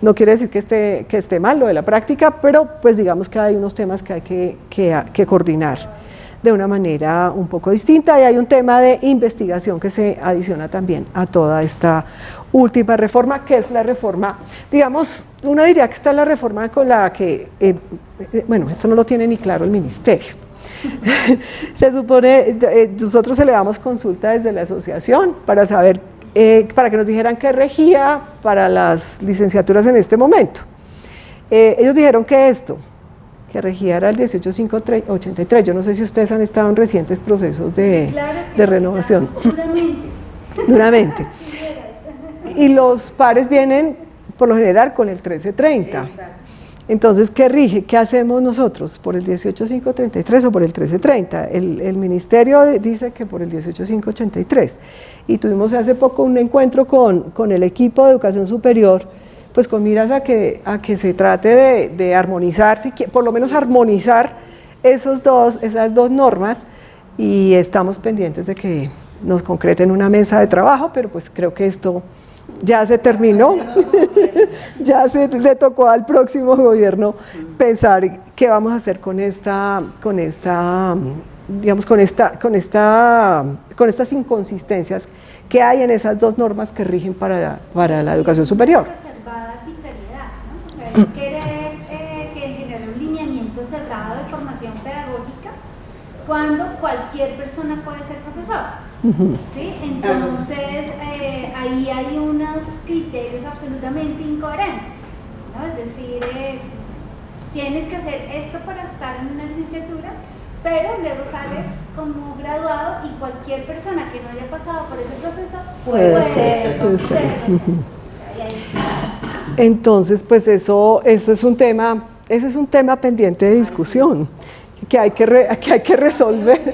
No quiere decir que esté mal lo de la práctica, pero pues digamos que hay unos temas que hay que coordinar de una manera un poco distinta, y hay un tema de investigación que se adiciona también a toda esta última reforma, que es la reforma, digamos, uno diría que esta es la reforma con la que, bueno, esto no lo tiene ni claro el Ministerio. Se supone, nosotros elevamos consulta desde la asociación para saber, para que nos dijeran qué regía para las licenciaturas en este momento. Ellos dijeron que esto, que regía era el 18583. Yo no sé si ustedes han estado en recientes procesos de renovación. Duramente. Y los pares vienen, por lo general, con el 1330. Entonces, ¿qué rige? ¿Qué hacemos nosotros? ¿Por el 18533 o por el 1330? El ministerio dice que por el 18583. Y tuvimos hace poco un encuentro con el equipo de educación superior, pues con miras a que se trate de armonizar, por lo menos armonizar esas dos normas, y estamos pendientes de que nos concreten una mesa de trabajo, pero pues creo que esto ya se terminó, ya le tocó al próximo gobierno pensar qué vamos a hacer con estas inconsistencias que hay en esas dos normas que rigen para la educación superior. Es querer generar un lineamiento cerrado de formación pedagógica cuando cualquier persona puede ser profesor. ¿Sí? Entonces, ahí hay unos criterios absolutamente incoherentes, ¿no? Es decir, tienes que hacer esto para estar en una licenciatura, pero luego sales como graduado y cualquier persona que no haya pasado por ese proceso puede ser docente. Entonces, pues eso es un tema pendiente de discusión que hay que resolver. El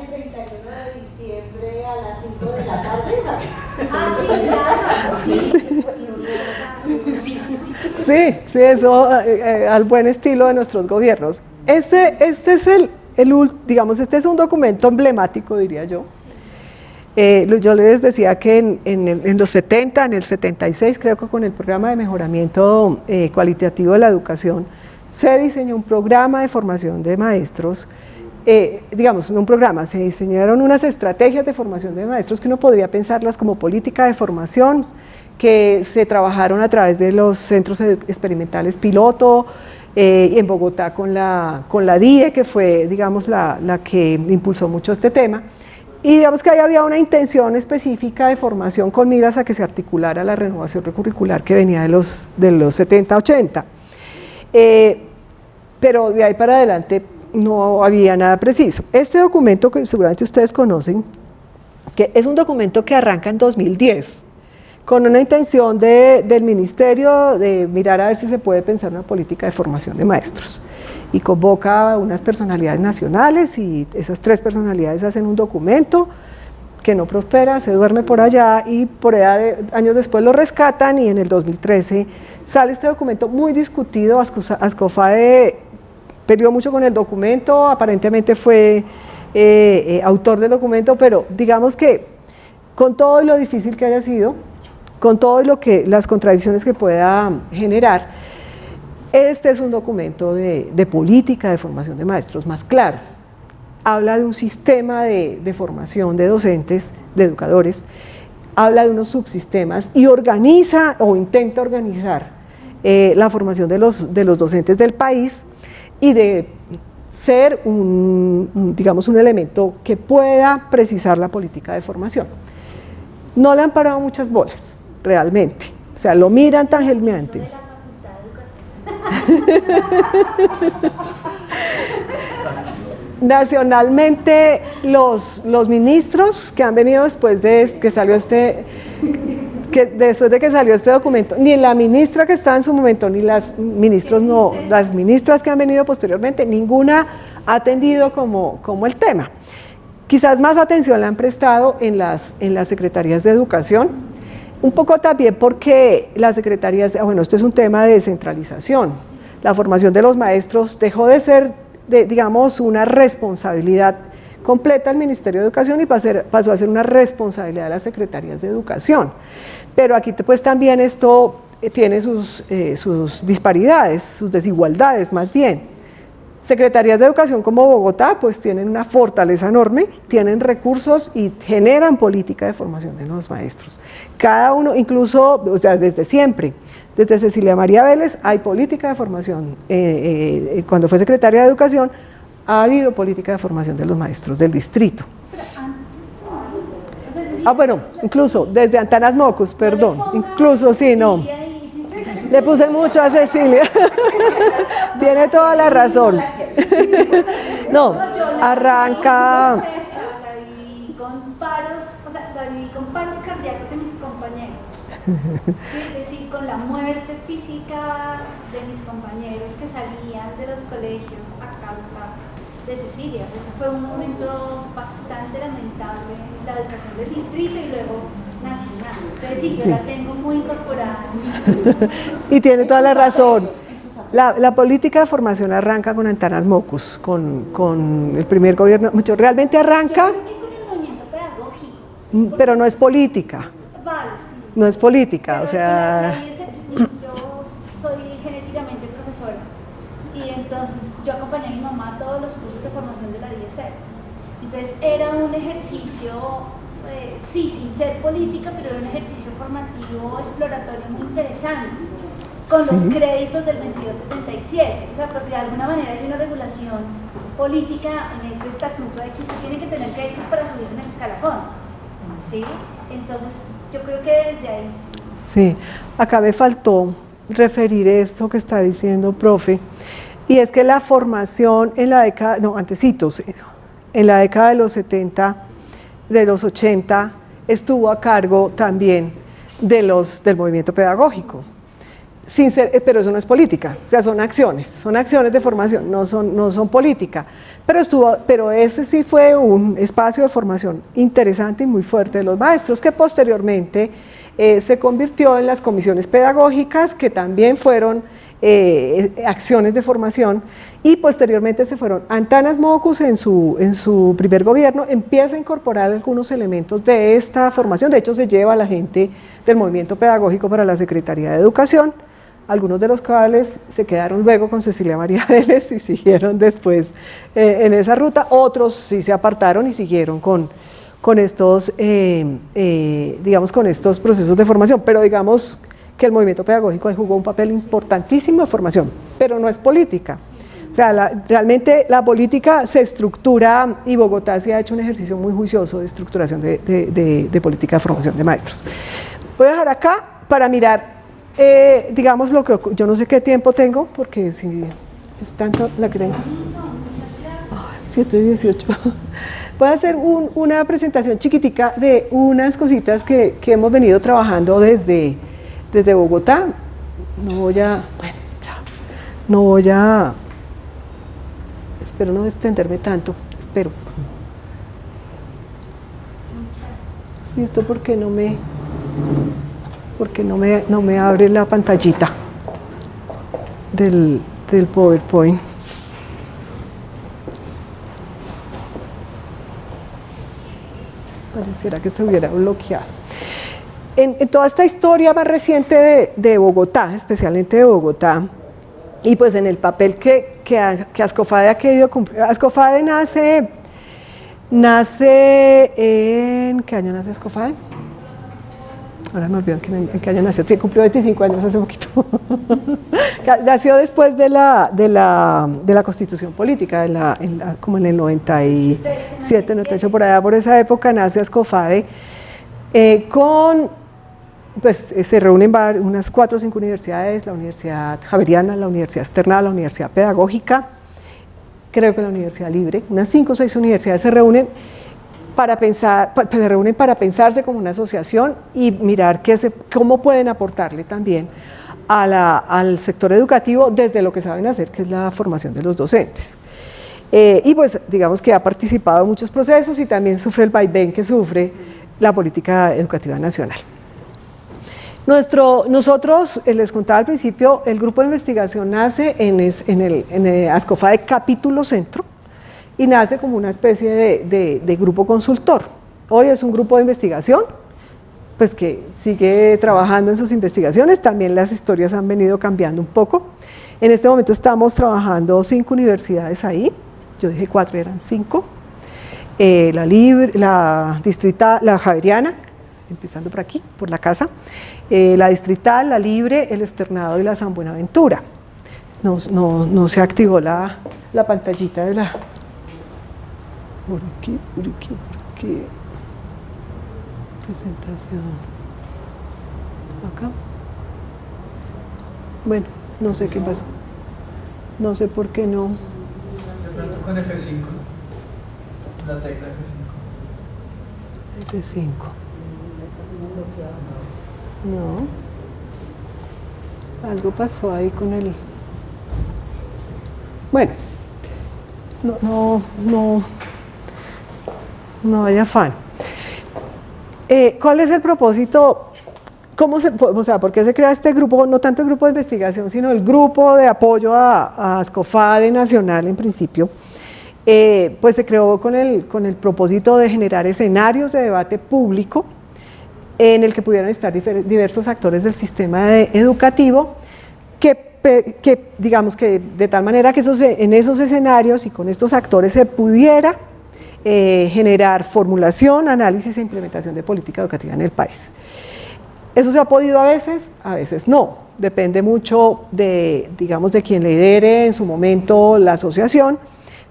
31 de diciembre a las 5 de la tarde. Ah, sí, claro, sí. Sí, eso al buen estilo de nuestros gobiernos. Este es un documento emblemático, diría yo. Yo les decía que en los 70, en el 76, creo que con el programa de mejoramiento cualitativo de la educación, se diseñó un programa de formación de maestros, se diseñaron unas estrategias de formación de maestros que uno podría pensarlas como política de formación, que se trabajaron a través de los centros experimentales piloto, en Bogotá con la DIE, que fue, digamos, la que impulsó mucho este tema. Y digamos que ahí había una intención específica de formación con miras a que se articulara la renovación curricular que venía de los 70, 80. Pero de ahí para adelante no había nada preciso. Este documento, que seguramente ustedes conocen, que es un documento que arranca en 2010, con una intención del ministerio de mirar a ver si se puede pensar una política de formación de maestros. Y convoca a unas personalidades nacionales, y esas 3 personalidades hacen un documento que no prospera, se duerme por allá, y por allá años después lo rescatan, y en el 2013 sale este documento muy discutido. Ascofae peleó mucho con el documento, aparentemente fue autor del documento, pero digamos que con todo lo difícil que haya sido, con todo las contradicciones que pueda generar, este es un documento de política de formación de maestros más claro. Habla de un sistema de formación de docentes, de educadores, habla de unos subsistemas y organiza o intenta organizar la formación de los docentes del país, y de ser un elemento que pueda precisar la política de formación. No le han parado muchas bolas, realmente. O sea, lo miran tangencialmente. Nacionalmente, los ministros que han venido después de que salió que después de que salió este documento, ni la ministra que estaba en su momento, ni las ministros no, las ministras que han venido posteriormente, ninguna ha atendido como el tema. Quizás más atención le han prestado en las secretarías de educación, un poco también porque las secretarías, bueno, esto es un tema de descentralización. La formación de los maestros dejó de ser, digamos, una responsabilidad completa del Ministerio de Educación y pasó a ser una responsabilidad de las secretarías de educación. Pero aquí pues también esto tiene sus disparidades, sus desigualdades más bien. Secretarías de Educación como Bogotá pues tienen una fortaleza enorme, tienen recursos y generan política de formación de los maestros. Cada uno, incluso, o sea, desde siempre, desde Cecilia María Vélez hay política de formación. Cuando fue secretaria de Educación ha habido política de formación de los maestros del distrito. Bueno, incluso desde Antanas Mocus, perdón, incluso sí, no. Le puse mucho a Cecilia. Tiene toda la razón. No, arranca. La viví con paros, o sea, la viví con paros cardíacos de mis compañeros. Sí, es decir, con la muerte física de mis compañeros que salían de los colegios a causa de Cecilia. Eso fue un momento bastante lamentable en la educación del distrito y luego nacional. Entonces sí, yo la tengo muy incorporada. Y tiene toda la razón. La política de formación arranca con Antanas Mocus, con el primer gobierno. Realmente arranca. Yo creo que con el movimiento pedagógico. Pero no es política. Vale, sí. No es política, Pero o sea. yo soy genéticamente profesora y entonces yo acompañé a mi mamá a todos los cursos de formación de la DIESER. Entonces era un ejercicio, sí, sin ser política, pero era un ejercicio formativo exploratorio muy interesante, con los créditos del 2277. O sea, porque de alguna manera hay una regulación política en ese estatuto de que usted tiene que tener créditos para subir en el escalafón. ¿Sí? Entonces, yo creo que desde ahí Sí, acá me faltó referir esto que está diciendo, profe, y es que la formación en la década, no, antecitos, en la década de los 70, de los 80, estuvo a cargo también del movimiento pedagógico. Pero eso no es política, o sea, son acciones de formación, no son política, pero ese sí fue un espacio de formación interesante y muy fuerte de los maestros, que posteriormente se convirtió en las comisiones pedagógicas, que también fueron acciones de formación, y posteriormente se fueron. Antanas Mocus en su primer gobierno empieza a incorporar algunos elementos de esta formación. De hecho se lleva a la gente del movimiento pedagógico para la Secretaría de Educación, algunos de los cuales se quedaron luego con Cecilia María Vélez y siguieron después en esa ruta. Otros sí se apartaron y siguieron con estos, digamos, con estos procesos de formación, pero digamos que el movimiento pedagógico jugó un papel importantísimo de formación, pero no es política. O sea, realmente la política se estructura, y Bogotá sí ha hecho un ejercicio muy juicioso de estructuración de política de formación de maestros. Voy a dejar acá para mirar, digamos, lo que yo no sé qué tiempo tengo, porque si es tanto la que tengo. 7:18. Voy a hacer una presentación chiquitica de unas cositas que hemos venido trabajando desde Bogotá. Espero no extenderme tanto, espero. ¿Y esto por qué no me abre la pantallita del PowerPoint? Pareciera que se hubiera bloqueado. En toda esta historia más reciente de Bogotá, especialmente de Bogotá, y pues en el papel que Ascofade ha querido cumplir. Ascofade nace en... ¿Qué año nace Ascofade? Ahora me olvido en qué año nació. Sí, cumplió 25 años hace poquito. Nació después de la Constitución Política, como en el 97, 98, por allá, por esa época nace Ascofade, pues se reúnen unas 4 o 5 universidades, la Universidad Javeriana, la Universidad Externa, la Universidad Pedagógica, creo que la Universidad Libre, unas 5 o 6 universidades se reúnen para pensar, se reúnen para pensarse como una asociación y mirar cómo pueden aportarle también al sector educativo desde lo que saben hacer, que es la formación de los docentes. Y pues digamos que ha participado en muchos procesos y también sufre el vaivén que sufre la política educativa nacional. Nosotros, les contaba al principio, el grupo de investigación nace en el ASCOFADE Capítulo Centro y nace como una especie de grupo consultor. Hoy es un grupo de investigación, pues que sigue trabajando en sus investigaciones, también las historias han venido cambiando un poco. En este momento estamos trabajando 5 universidades ahí, yo dije 4, eran 5, la Distrital, la Javeriana, empezando por aquí, por la casa, la Distrital, la Libre, el Externado y la San Buenaventura. No se activó la pantallita de la... Por aquí. Presentación. Acá. Bueno, no sé qué pasó. No sé por qué no. De pronto con F5. La tecla F5. F5. No. Algo pasó ahí con el... Bueno. No hay afán. ¿Cuál es el propósito? ¿Por qué se crea este grupo? No tanto el grupo de investigación, sino el grupo de apoyo a ASCOFADE Nacional en principio. Pues se creó con el propósito de generar escenarios de debate público en el que pudieran estar diversos actores del sistema educativo que digamos que de tal manera que en esos escenarios y con estos actores se pudiera generar formulación, análisis e implementación de política educativa en el país. Eso se ha podido a veces no. Depende mucho de quien lidere en su momento la asociación,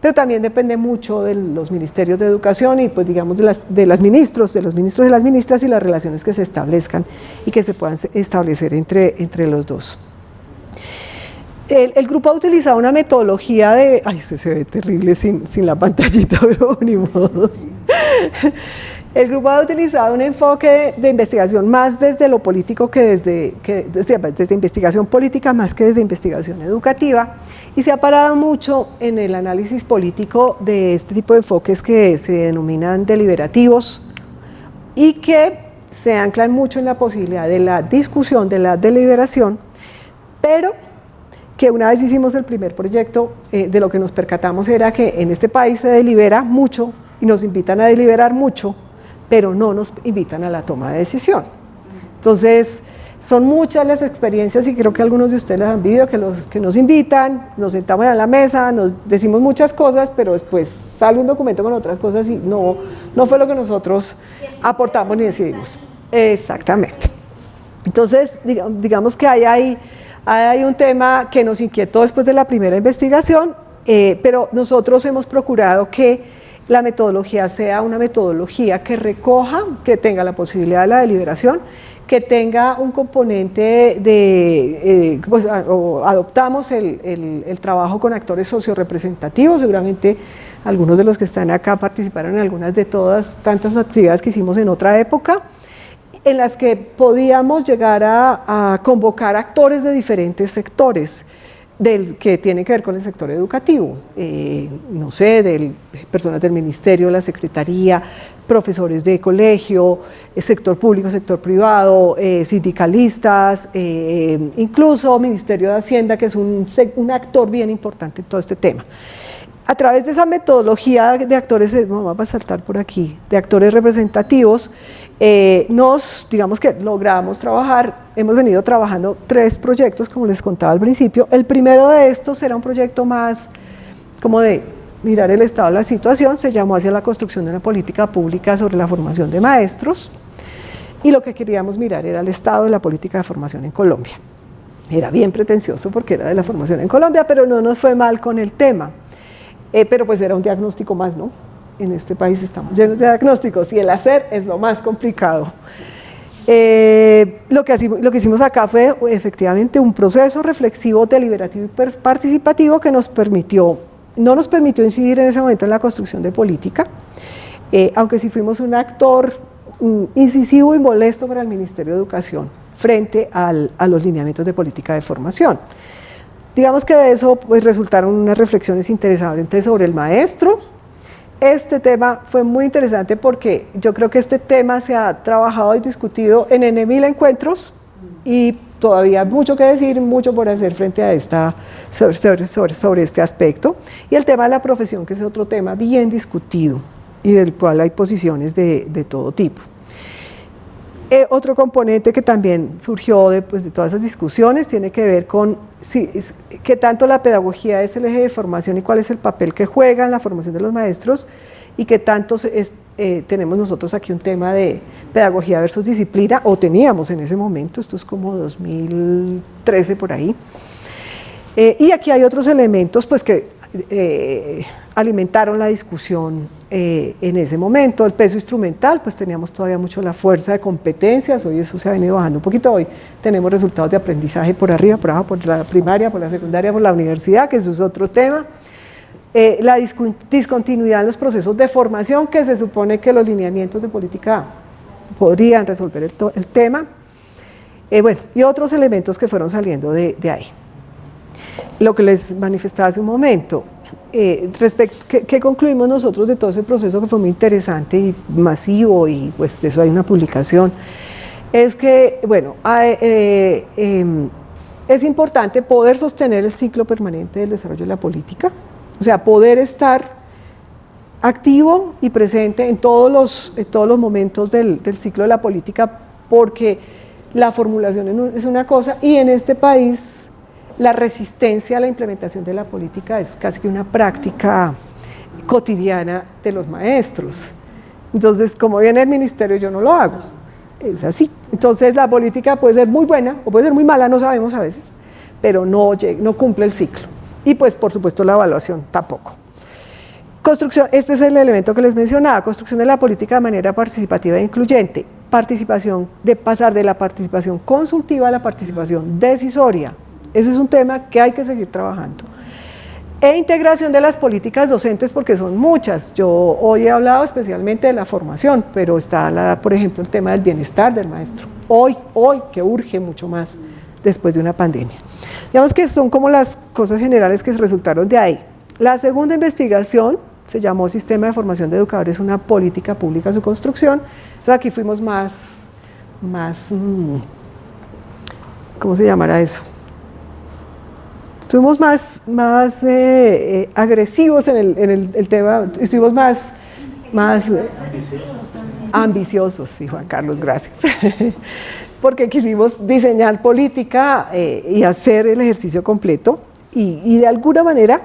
pero también depende mucho de los ministerios de educación y pues digamos de los ministros y las ministras y las relaciones que se establezcan y que se puedan establecer entre los dos. El grupo ha utilizado una metodología de... Ay, se ve terrible sin la pantallita, pero ni modo. El grupo ha utilizado un enfoque de investigación más desde lo político que desde investigación política más que desde investigación educativa y se ha parado mucho en el análisis político de este tipo de enfoques que se denominan deliberativos y que se anclan mucho en la posibilidad de la discusión, de la deliberación, pero que una vez hicimos el primer proyecto, de lo que nos percatamos era que en este país se delibera mucho y nos invitan a deliberar mucho, pero no nos invitan a la toma de decisión. Entonces, son muchas las experiencias y creo que algunos de ustedes las han vivido, que nos invitan, nos sentamos a la mesa, nos decimos muchas cosas, pero después sale un documento con otras cosas y no fue lo que nosotros aportamos ni decidimos. Exactamente. Entonces, digamos que hay un tema que nos inquietó después de la primera investigación, pero nosotros hemos procurado que la metodología sea una metodología que recoja, que tenga la posibilidad de la deliberación, que tenga un componente de, adoptamos el trabajo con actores sociorepresentativos, seguramente algunos de los que están acá participaron en algunas de todas tantas actividades que hicimos en otra época, en las que podíamos llegar a convocar actores de diferentes sectores que tienen que ver con el sector educativo, no sé, personas del ministerio, la secretaría, profesores de colegio, sector público, sector privado, sindicalistas, incluso Ministerio de Hacienda, que es un actor bien importante en todo este tema. A través de esa metodología de actores, vamos a saltar por aquí, de actores representativos, digamos que logramos trabajar, hemos venido trabajando 3 proyectos, como les contaba al principio. El primero de estos era un proyecto más como de mirar el estado de la situación, se llamó Hacia la construcción de una política pública sobre la formación de maestros, y lo que queríamos mirar era el estado de la política de formación en Colombia. Era bien pretencioso porque era de la formación en Colombia, pero no nos fue mal con el tema. Pero pues era un diagnóstico más, ¿no? En este país estamos llenos de diagnósticos y el hacer es lo más complicado. Lo que hicimos acá fue efectivamente un proceso reflexivo, deliberativo y participativo que no nos permitió incidir en ese momento en la construcción de política, aunque sí fuimos un actor incisivo y molesto para el Ministerio de Educación frente a los lineamientos de política de formación. Digamos que de eso pues, resultaron unas reflexiones interesantes sobre el maestro. Este tema fue muy interesante porque yo creo que este tema se ha trabajado y discutido en N.000 encuentros y todavía hay mucho que decir, mucho por hacer frente a sobre este aspecto. Y el tema de la profesión, que es otro tema bien discutido y del cual hay posiciones de todo tipo. Otro componente que también surgió de todas esas discusiones tiene que ver con qué tanto la pedagogía es el eje de formación y cuál es el papel que juega en la formación de los maestros y qué tanto tenemos nosotros aquí un tema de pedagogía versus disciplina, o teníamos en ese momento, esto es como 2013 por ahí. Y aquí hay otros elementos pues, que alimentaron la discusión en ese momento. El peso instrumental, pues teníamos todavía mucho la fuerza de competencias, hoy eso se ha venido bajando un poquito, hoy tenemos resultados de aprendizaje por arriba, por abajo, por la primaria, por la secundaria, por la universidad, que eso es otro tema. La discontinuidad en los procesos de formación, que se supone que los lineamientos de política podrían resolver el tema. Bueno, y otros elementos que fueron saliendo de ahí. Lo que les manifestaba hace un momento, ¿qué concluimos nosotros de todo ese proceso que fue muy interesante y masivo, y pues de eso hay una publicación? Es que, bueno, es importante poder sostener el ciclo permanente del desarrollo de la política, o sea, poder estar activo y presente en todos los momentos del ciclo de la política, porque la formulación es una cosa, y en este país la resistencia a la implementación de la política es casi que una práctica cotidiana de los maestros. Entonces, como viene el ministerio, yo no lo hago. Es así. Entonces, la política puede ser muy buena o puede ser muy mala, no sabemos a veces, pero no cumple el ciclo. Y pues, por supuesto, la evaluación tampoco. Construcción, este es el elemento que les mencionaba, construcción de la política de manera participativa e incluyente. Participación, de pasar de la participación consultiva a la participación decisoria. Ese es un tema que hay que seguir trabajando. E integración de las políticas docentes, porque son muchas. Yo hoy he hablado especialmente de la formación, pero está, por ejemplo, el tema del bienestar del maestro. Hoy que urge mucho más después de una pandemia. Digamos que son como las cosas generales que resultaron de ahí. La segunda investigación se llamó Sistema de Formación de Educadores, una política pública, su construcción. Entonces aquí fuimos más ¿cómo se llamará eso? Estuvimos más agresivos en el tema, estuvimos más ambiciosos, sí, Juan Carlos, gracias, porque quisimos diseñar política y hacer el ejercicio completo, y de alguna manera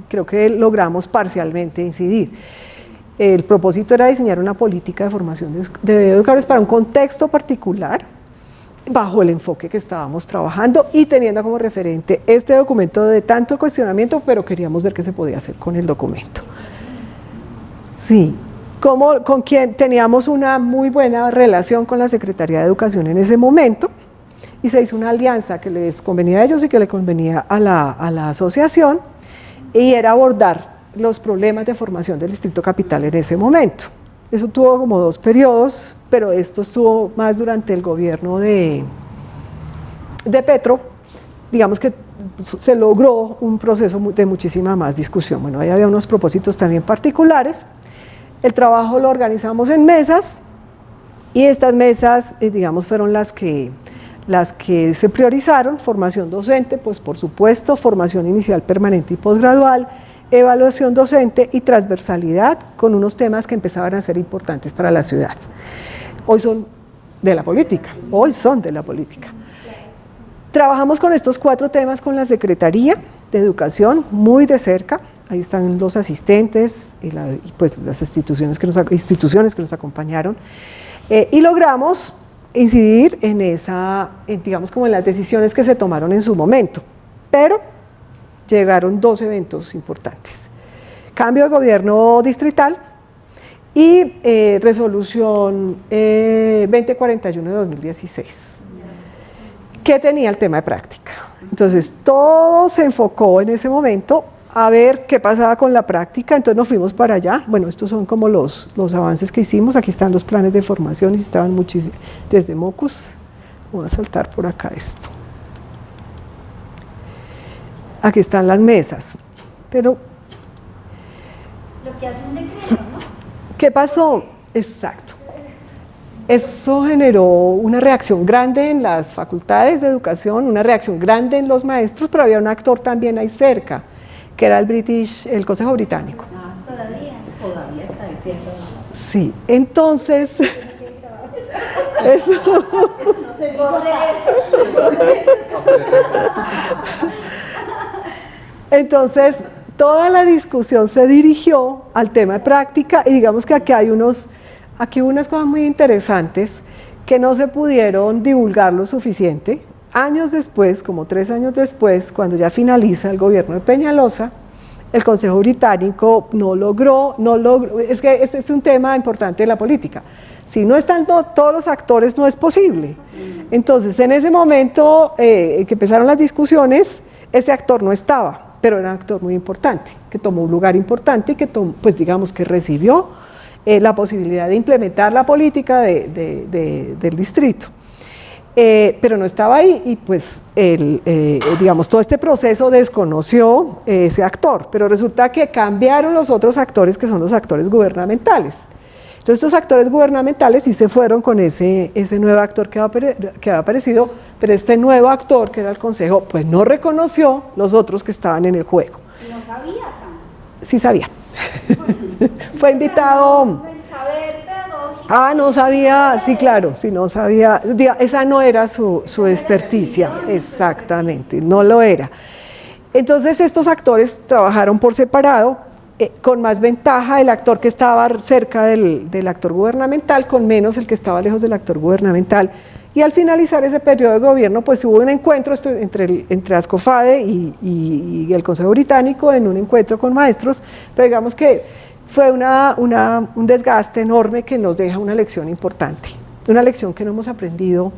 creo que logramos parcialmente incidir. El propósito era diseñar una política de formación de educadores para un contexto particular, bajo el enfoque que estábamos trabajando y teniendo como referente este documento de tanto cuestionamiento, pero queríamos ver qué se podía hacer con el documento. Sí, con quien teníamos una muy buena relación con la Secretaría de Educación en ese momento, y se hizo una alianza que les convenía a ellos y que le convenía a la asociación, y era abordar los problemas de formación del Distrito Capital en ese momento. Eso tuvo como 2 periodos, pero esto estuvo más durante el gobierno de Petro. Digamos que se logró un proceso de muchísima más discusión. Bueno, ahí había unos propósitos también particulares. El trabajo lo organizamos en mesas, y estas mesas, digamos, fueron las que se priorizaron: formación docente, pues por supuesto, formación inicial, permanente y posgradual, evaluación docente y transversalidad, con unos temas que empezaban a ser importantes para la ciudad. Hoy son de la política. Trabajamos con estos 4 temas con la Secretaría de Educación muy de cerca. Ahí están los asistentes y pues las instituciones que nos acompañaron, y logramos incidir en digamos, como en las decisiones que se tomaron en su momento, pero llegaron 2 eventos importantes: cambio de gobierno distrital y resolución 2041 de 2016, que tenía el tema de práctica. Entonces todo se enfocó en ese momento a ver qué pasaba con la práctica, entonces nos fuimos para allá. Bueno, estos son como los avances que hicimos. Aquí están los planes de formación y estaban muchísimos desde Mocus. Voy a saltar por acá esto. Aquí están las mesas, pero Lo que hace un decreto, ¿no? ¿qué pasó? Exacto. Eso generó una reacción grande en las facultades de educación, una reacción grande en los maestros, pero había un actor también ahí cerca, que era el Consejo Británico. Todavía está diciendo. Sí, entonces, eso, No se dijo Borre acá. eso. entonces toda la discusión se dirigió al tema de práctica y digamos que aquí hubo unas cosas muy interesantes que no se pudieron divulgar lo suficiente. Años después, como 3 años después, cuando ya finaliza el gobierno de Peñalosa, el Consejo Británico no logró, es que este es un tema importante de la política. Si no están todos los actores, no es posible. Entonces, en ese momento que empezaron las discusiones, ese actor no estaba, pero era un actor muy importante, que tomó un lugar importante y que pues digamos que recibió la posibilidad de implementar la política del distrito. Pero no estaba ahí y pues digamos todo este proceso desconoció ese actor, pero resulta que cambiaron los otros actores que son los actores gubernamentales. Entonces estos actores gubernamentales sí se fueron con ese nuevo actor que había aparecido, pero este nuevo actor que era el Consejo pues no reconoció los otros que estaban en el juego. No sabía tanto. Sí sabía. Fue invitado. El saber pedagógico. Ah, no sabía, sí, claro, sí, no sabía, esa no era su experticia, exactamente, no lo era. Entonces estos actores trabajaron por separado, con más ventaja el actor que estaba cerca del actor gubernamental, con menos el que estaba lejos del actor gubernamental. Y al finalizar ese periodo de gobierno, pues hubo un encuentro entre Ascofade y el Consejo Británico, en un encuentro con maestros, pero digamos que fue un desgaste enorme que nos deja una lección importante, una lección que no hemos aprendido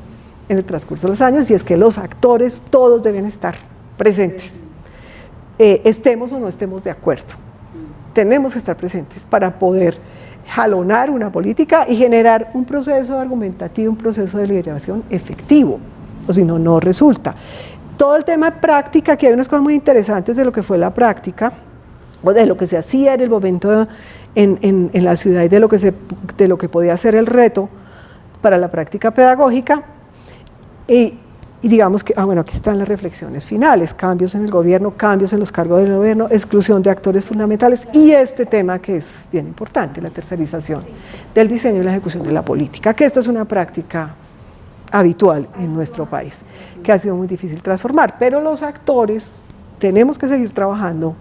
en el transcurso de los años, y es que los actores todos deben estar presentes, estemos o no estemos de acuerdo. Tenemos que estar presentes para poder jalonar una política y generar un proceso argumentativo, un proceso de deliberación efectivo, o si no, no resulta. Todo el tema de práctica, que hay unas cosas muy interesantes de lo que fue la práctica, o de lo que se hacía en el momento en la ciudad y de lo que podía ser el reto para la práctica pedagógica. Y digamos que, bueno, aquí están las reflexiones finales: cambios en el gobierno, cambios en los cargos del gobierno, exclusión de actores fundamentales y este tema que es bien importante, la tercerización del diseño y la ejecución de la política, que esto es una práctica habitual en nuestro país, que ha sido muy difícil transformar, pero los actores tenemos que seguir trabajando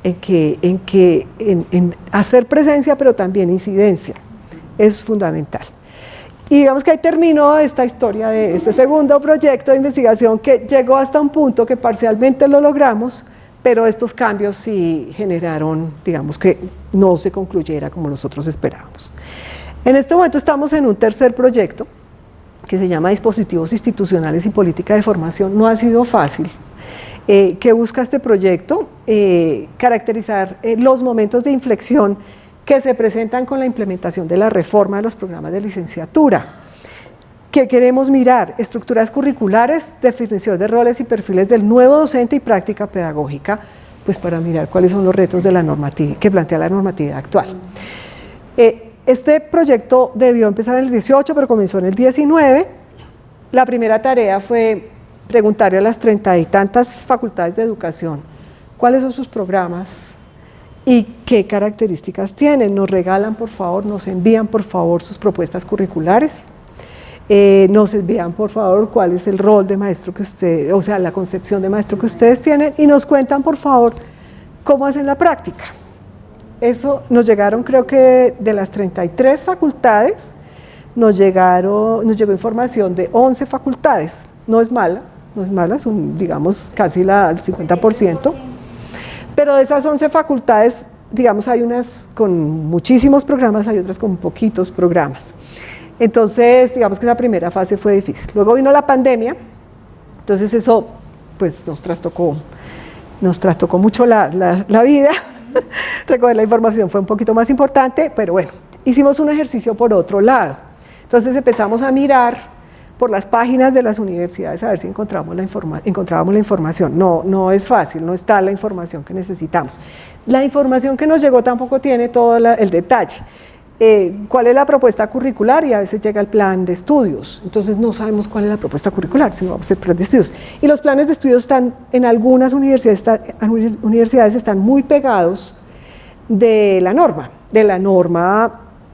en hacer presencia, pero también incidencia, es fundamental. Y digamos que ahí terminó esta historia de este segundo proyecto de investigación, que llegó hasta un punto que parcialmente lo logramos, pero estos cambios sí generaron, digamos, que no se concluyera como nosotros esperábamos. En este momento estamos en un tercer proyecto que se llama Dispositivos Institucionales y Política de Formación. No ha sido fácil. ¿Qué busca este proyecto? Caracterizar los momentos de inflexión que se presentan con la implementación de la reforma de los programas de licenciatura. ¿Qué queremos mirar? Estructuras curriculares, definición de roles y perfiles del nuevo docente y práctica pedagógica, pues para mirar cuáles son los retos de la normativa que plantea la normatividad actual. Este proyecto debió empezar en el 18, pero comenzó en el 19. La primera tarea fue preguntarle a las 30 y tantas facultades de educación cuáles son sus programas y qué características tienen. Nos regalan, por favor, nos envían, por favor, sus propuestas curriculares, nos envían, por favor, cuál es el rol de maestro que ustedes, o sea, la concepción de maestro que ustedes tienen, y nos cuentan, por favor, cómo hacen la práctica. Eso nos llegaron, creo que de las 33 facultades, nos llegó información de 11 facultades. No es mala, son, digamos, casi el 50%. Pero de esas 11 facultades, digamos, hay unas con muchísimos programas, hay otras con poquitos programas. Entonces, digamos que esa primera fase fue difícil. Luego vino la pandemia, entonces eso pues nos trastocó nos trastocó mucho la vida. Recoger la información fue un poquito más importante, pero bueno, hicimos un ejercicio por otro lado. Entonces empezamos a mirar por las páginas de las universidades a ver si encontrábamos la información. No es fácil, no está la información que necesitamos. La información que nos llegó tampoco tiene todo el detalle. ¿Cuál es la propuesta curricular? Y a veces llega el plan de estudios. Entonces no sabemos cuál es la propuesta curricular, sino vamos a hacer plan de estudios. Y los planes de estudios están, en algunas universidades están muy pegados de la norma,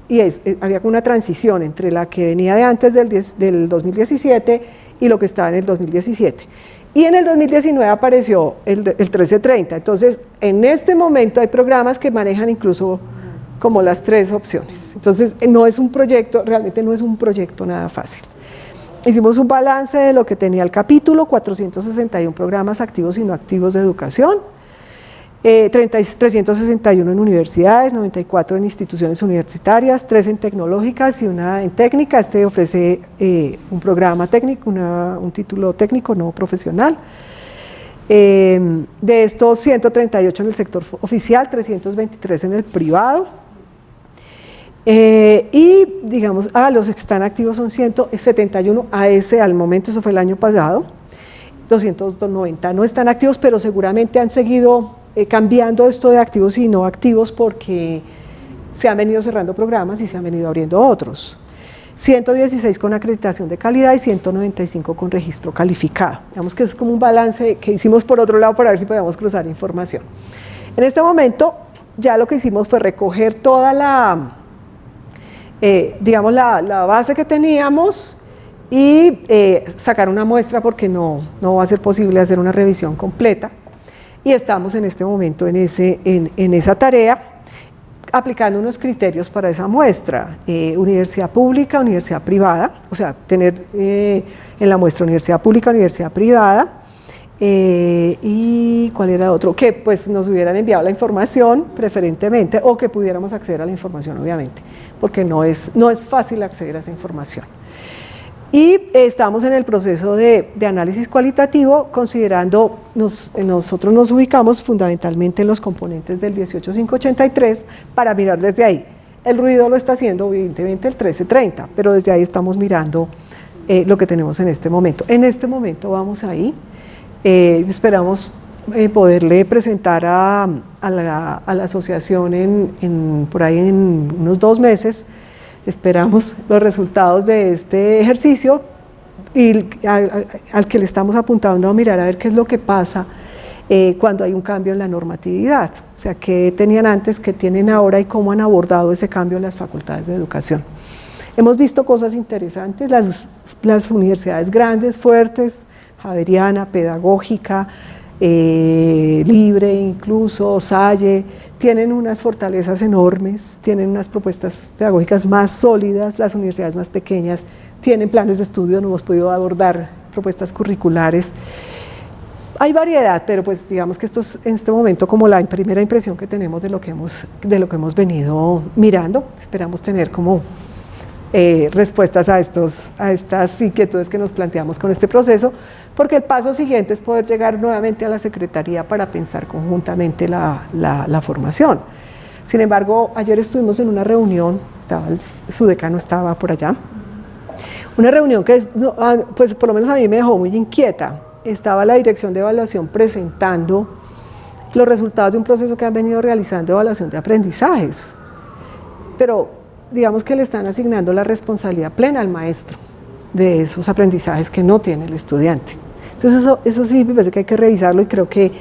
y había una transición entre la que venía de antes del 2017 y lo que estaba en el 2017. Y en el 2019 apareció el 1330. Entonces, en este momento hay programas que manejan incluso como las 3 opciones. Entonces, no es un proyecto, realmente no es un proyecto nada fácil. Hicimos un balance de lo que tenía el capítulo, 461 programas activos y no activos de educación, 361 en universidades, 94 en instituciones universitarias, 3 en tecnológicas y una en técnica. Este ofrece un programa técnico, un título técnico no profesional. De estos 138 en el sector oficial, 323 en el privado. Y digamos, los que están activos son 171 al momento, eso fue el año pasado, 290 no están activos, pero seguramente han seguido cambiando esto de activos y no activos porque se han venido cerrando programas y se han venido abriendo otros. 116 con acreditación de calidad y 195 con registro calificado. Digamos que es como un balance que hicimos por otro lado para ver si podíamos cruzar información. En este momento ya lo que hicimos fue recoger toda la base que teníamos y sacar una muestra porque no va a ser posible hacer una revisión completa. Y estamos en este momento en esa tarea, aplicando unos criterios para esa muestra, universidad pública, universidad privada, o sea, tener en la muestra universidad pública, universidad privada, y ¿cuál era otro? Que pues nos hubieran enviado la información preferentemente, o que pudiéramos acceder a la información, obviamente, porque no es fácil acceder a esa información. Y estamos en el proceso de análisis cualitativo, considerando, nosotros nos ubicamos fundamentalmente en los componentes del 18583 para mirar desde ahí. El ruido lo está haciendo evidentemente el 1330, pero desde ahí estamos mirando lo que tenemos en este momento. En este momento vamos ahí, esperamos poderle presentar a la asociación por ahí en unos 2 meses. Esperamos los resultados de este ejercicio y al que le estamos apuntando a mirar a ver qué es lo que pasa cuando hay un cambio en la normatividad, o sea, qué tenían antes, qué tienen ahora y cómo han abordado ese cambio en las facultades de educación. Hemos visto cosas interesantes, las universidades grandes, fuertes, Javeriana, Pedagógica, Libre incluso, Salle, tienen unas fortalezas enormes, tienen unas propuestas pedagógicas más sólidas. Las universidades más pequeñas tienen planes de estudio, no hemos podido abordar propuestas curriculares. Hay variedad, pero pues digamos que esto es en este momento como la primera impresión que tenemos de lo que hemos venido mirando. Esperamos tener como respuestas a estas inquietudes que nos planteamos con este proceso, porque el paso siguiente es poder llegar nuevamente a la Secretaría para pensar conjuntamente la formación. Sin embargo, ayer estuvimos en una reunión, su decano estaba por allá, una reunión que pues por lo menos a mí me dejó muy inquieta. Estaba la Dirección de Evaluación presentando los resultados de un proceso que han venido realizando de evaluación de aprendizajes, pero digamos que le están asignando la responsabilidad plena al maestro de esos aprendizajes que no tiene el estudiante. Entonces eso sí me parece que hay que revisarlo y creo que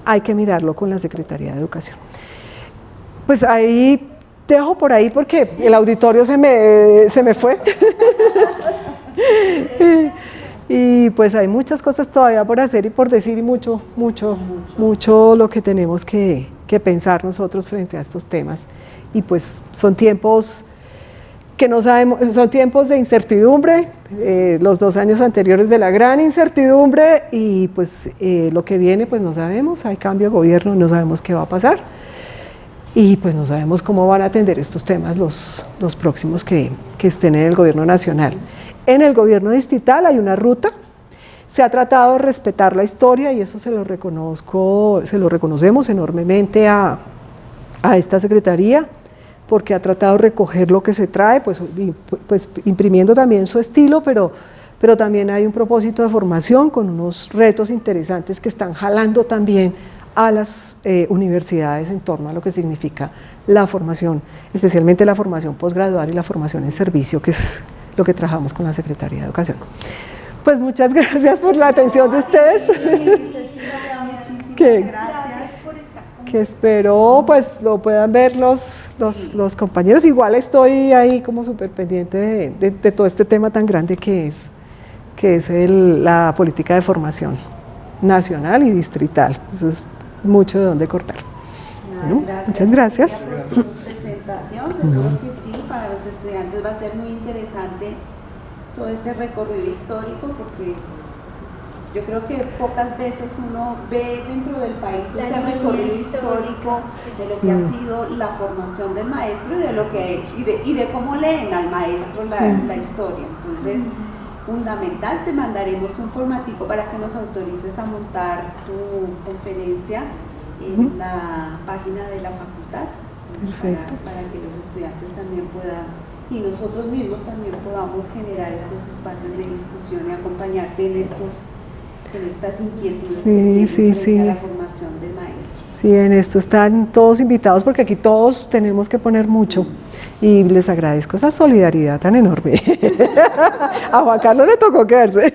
hay que mirarlo con la Secretaría de Educación. Pues ahí dejo por ahí porque el auditorio se me fue. Y pues hay muchas cosas todavía por hacer y por decir y mucho lo que tenemos que pensar nosotros frente a estos temas. Y pues son tiempos que no sabemos, son tiempos de incertidumbre, los 2 años anteriores de la gran incertidumbre y pues lo que viene pues no sabemos, hay cambio de gobierno, no sabemos qué va a pasar y pues no sabemos cómo van a atender estos temas los próximos que estén en el gobierno nacional. En el gobierno distrital hay una ruta Se ha tratado de respetar la historia y eso se lo reconocemos enormemente a esta Secretaría, porque ha tratado de recoger lo que se trae, pues imprimiendo también su estilo, pero también hay un propósito de formación con unos retos interesantes que están jalando también a las universidades en torno a lo que significa la formación, especialmente la formación posgradual y la formación en servicio, que es lo que trabajamos con la Secretaría de Educación. Pues muchas gracias por la atención de ustedes. Que espero pues lo puedan ver los compañeros. Igual estoy ahí como súper pendiente de todo este tema tan grande que es la política de formación nacional y distrital. Eso es mucho de dónde cortar. Bueno, muchas gracias. Por su presentación, seguro que sí, para los estudiantes va a ser muy interesante todo este recorrido histórico, porque yo creo que pocas veces uno ve dentro del país ese recorrido histórico de lo que ha sido la formación del maestro y de cómo leen al maestro la historia. Entonces, fundamental, te mandaremos un formatico para que nos autorices a montar tu conferencia en la página de la facultad. Perfecto. Para que los estudiantes también puedan, y nosotros mismos también podamos generar estos espacios de discusión y acompañarte en estas inquietudes que tienes frente a la formación del maestro. Sí, en esto están todos invitados porque aquí todos tenemos que poner mucho y les agradezco esa solidaridad tan enorme. A Juan Carlos le tocó quedarse.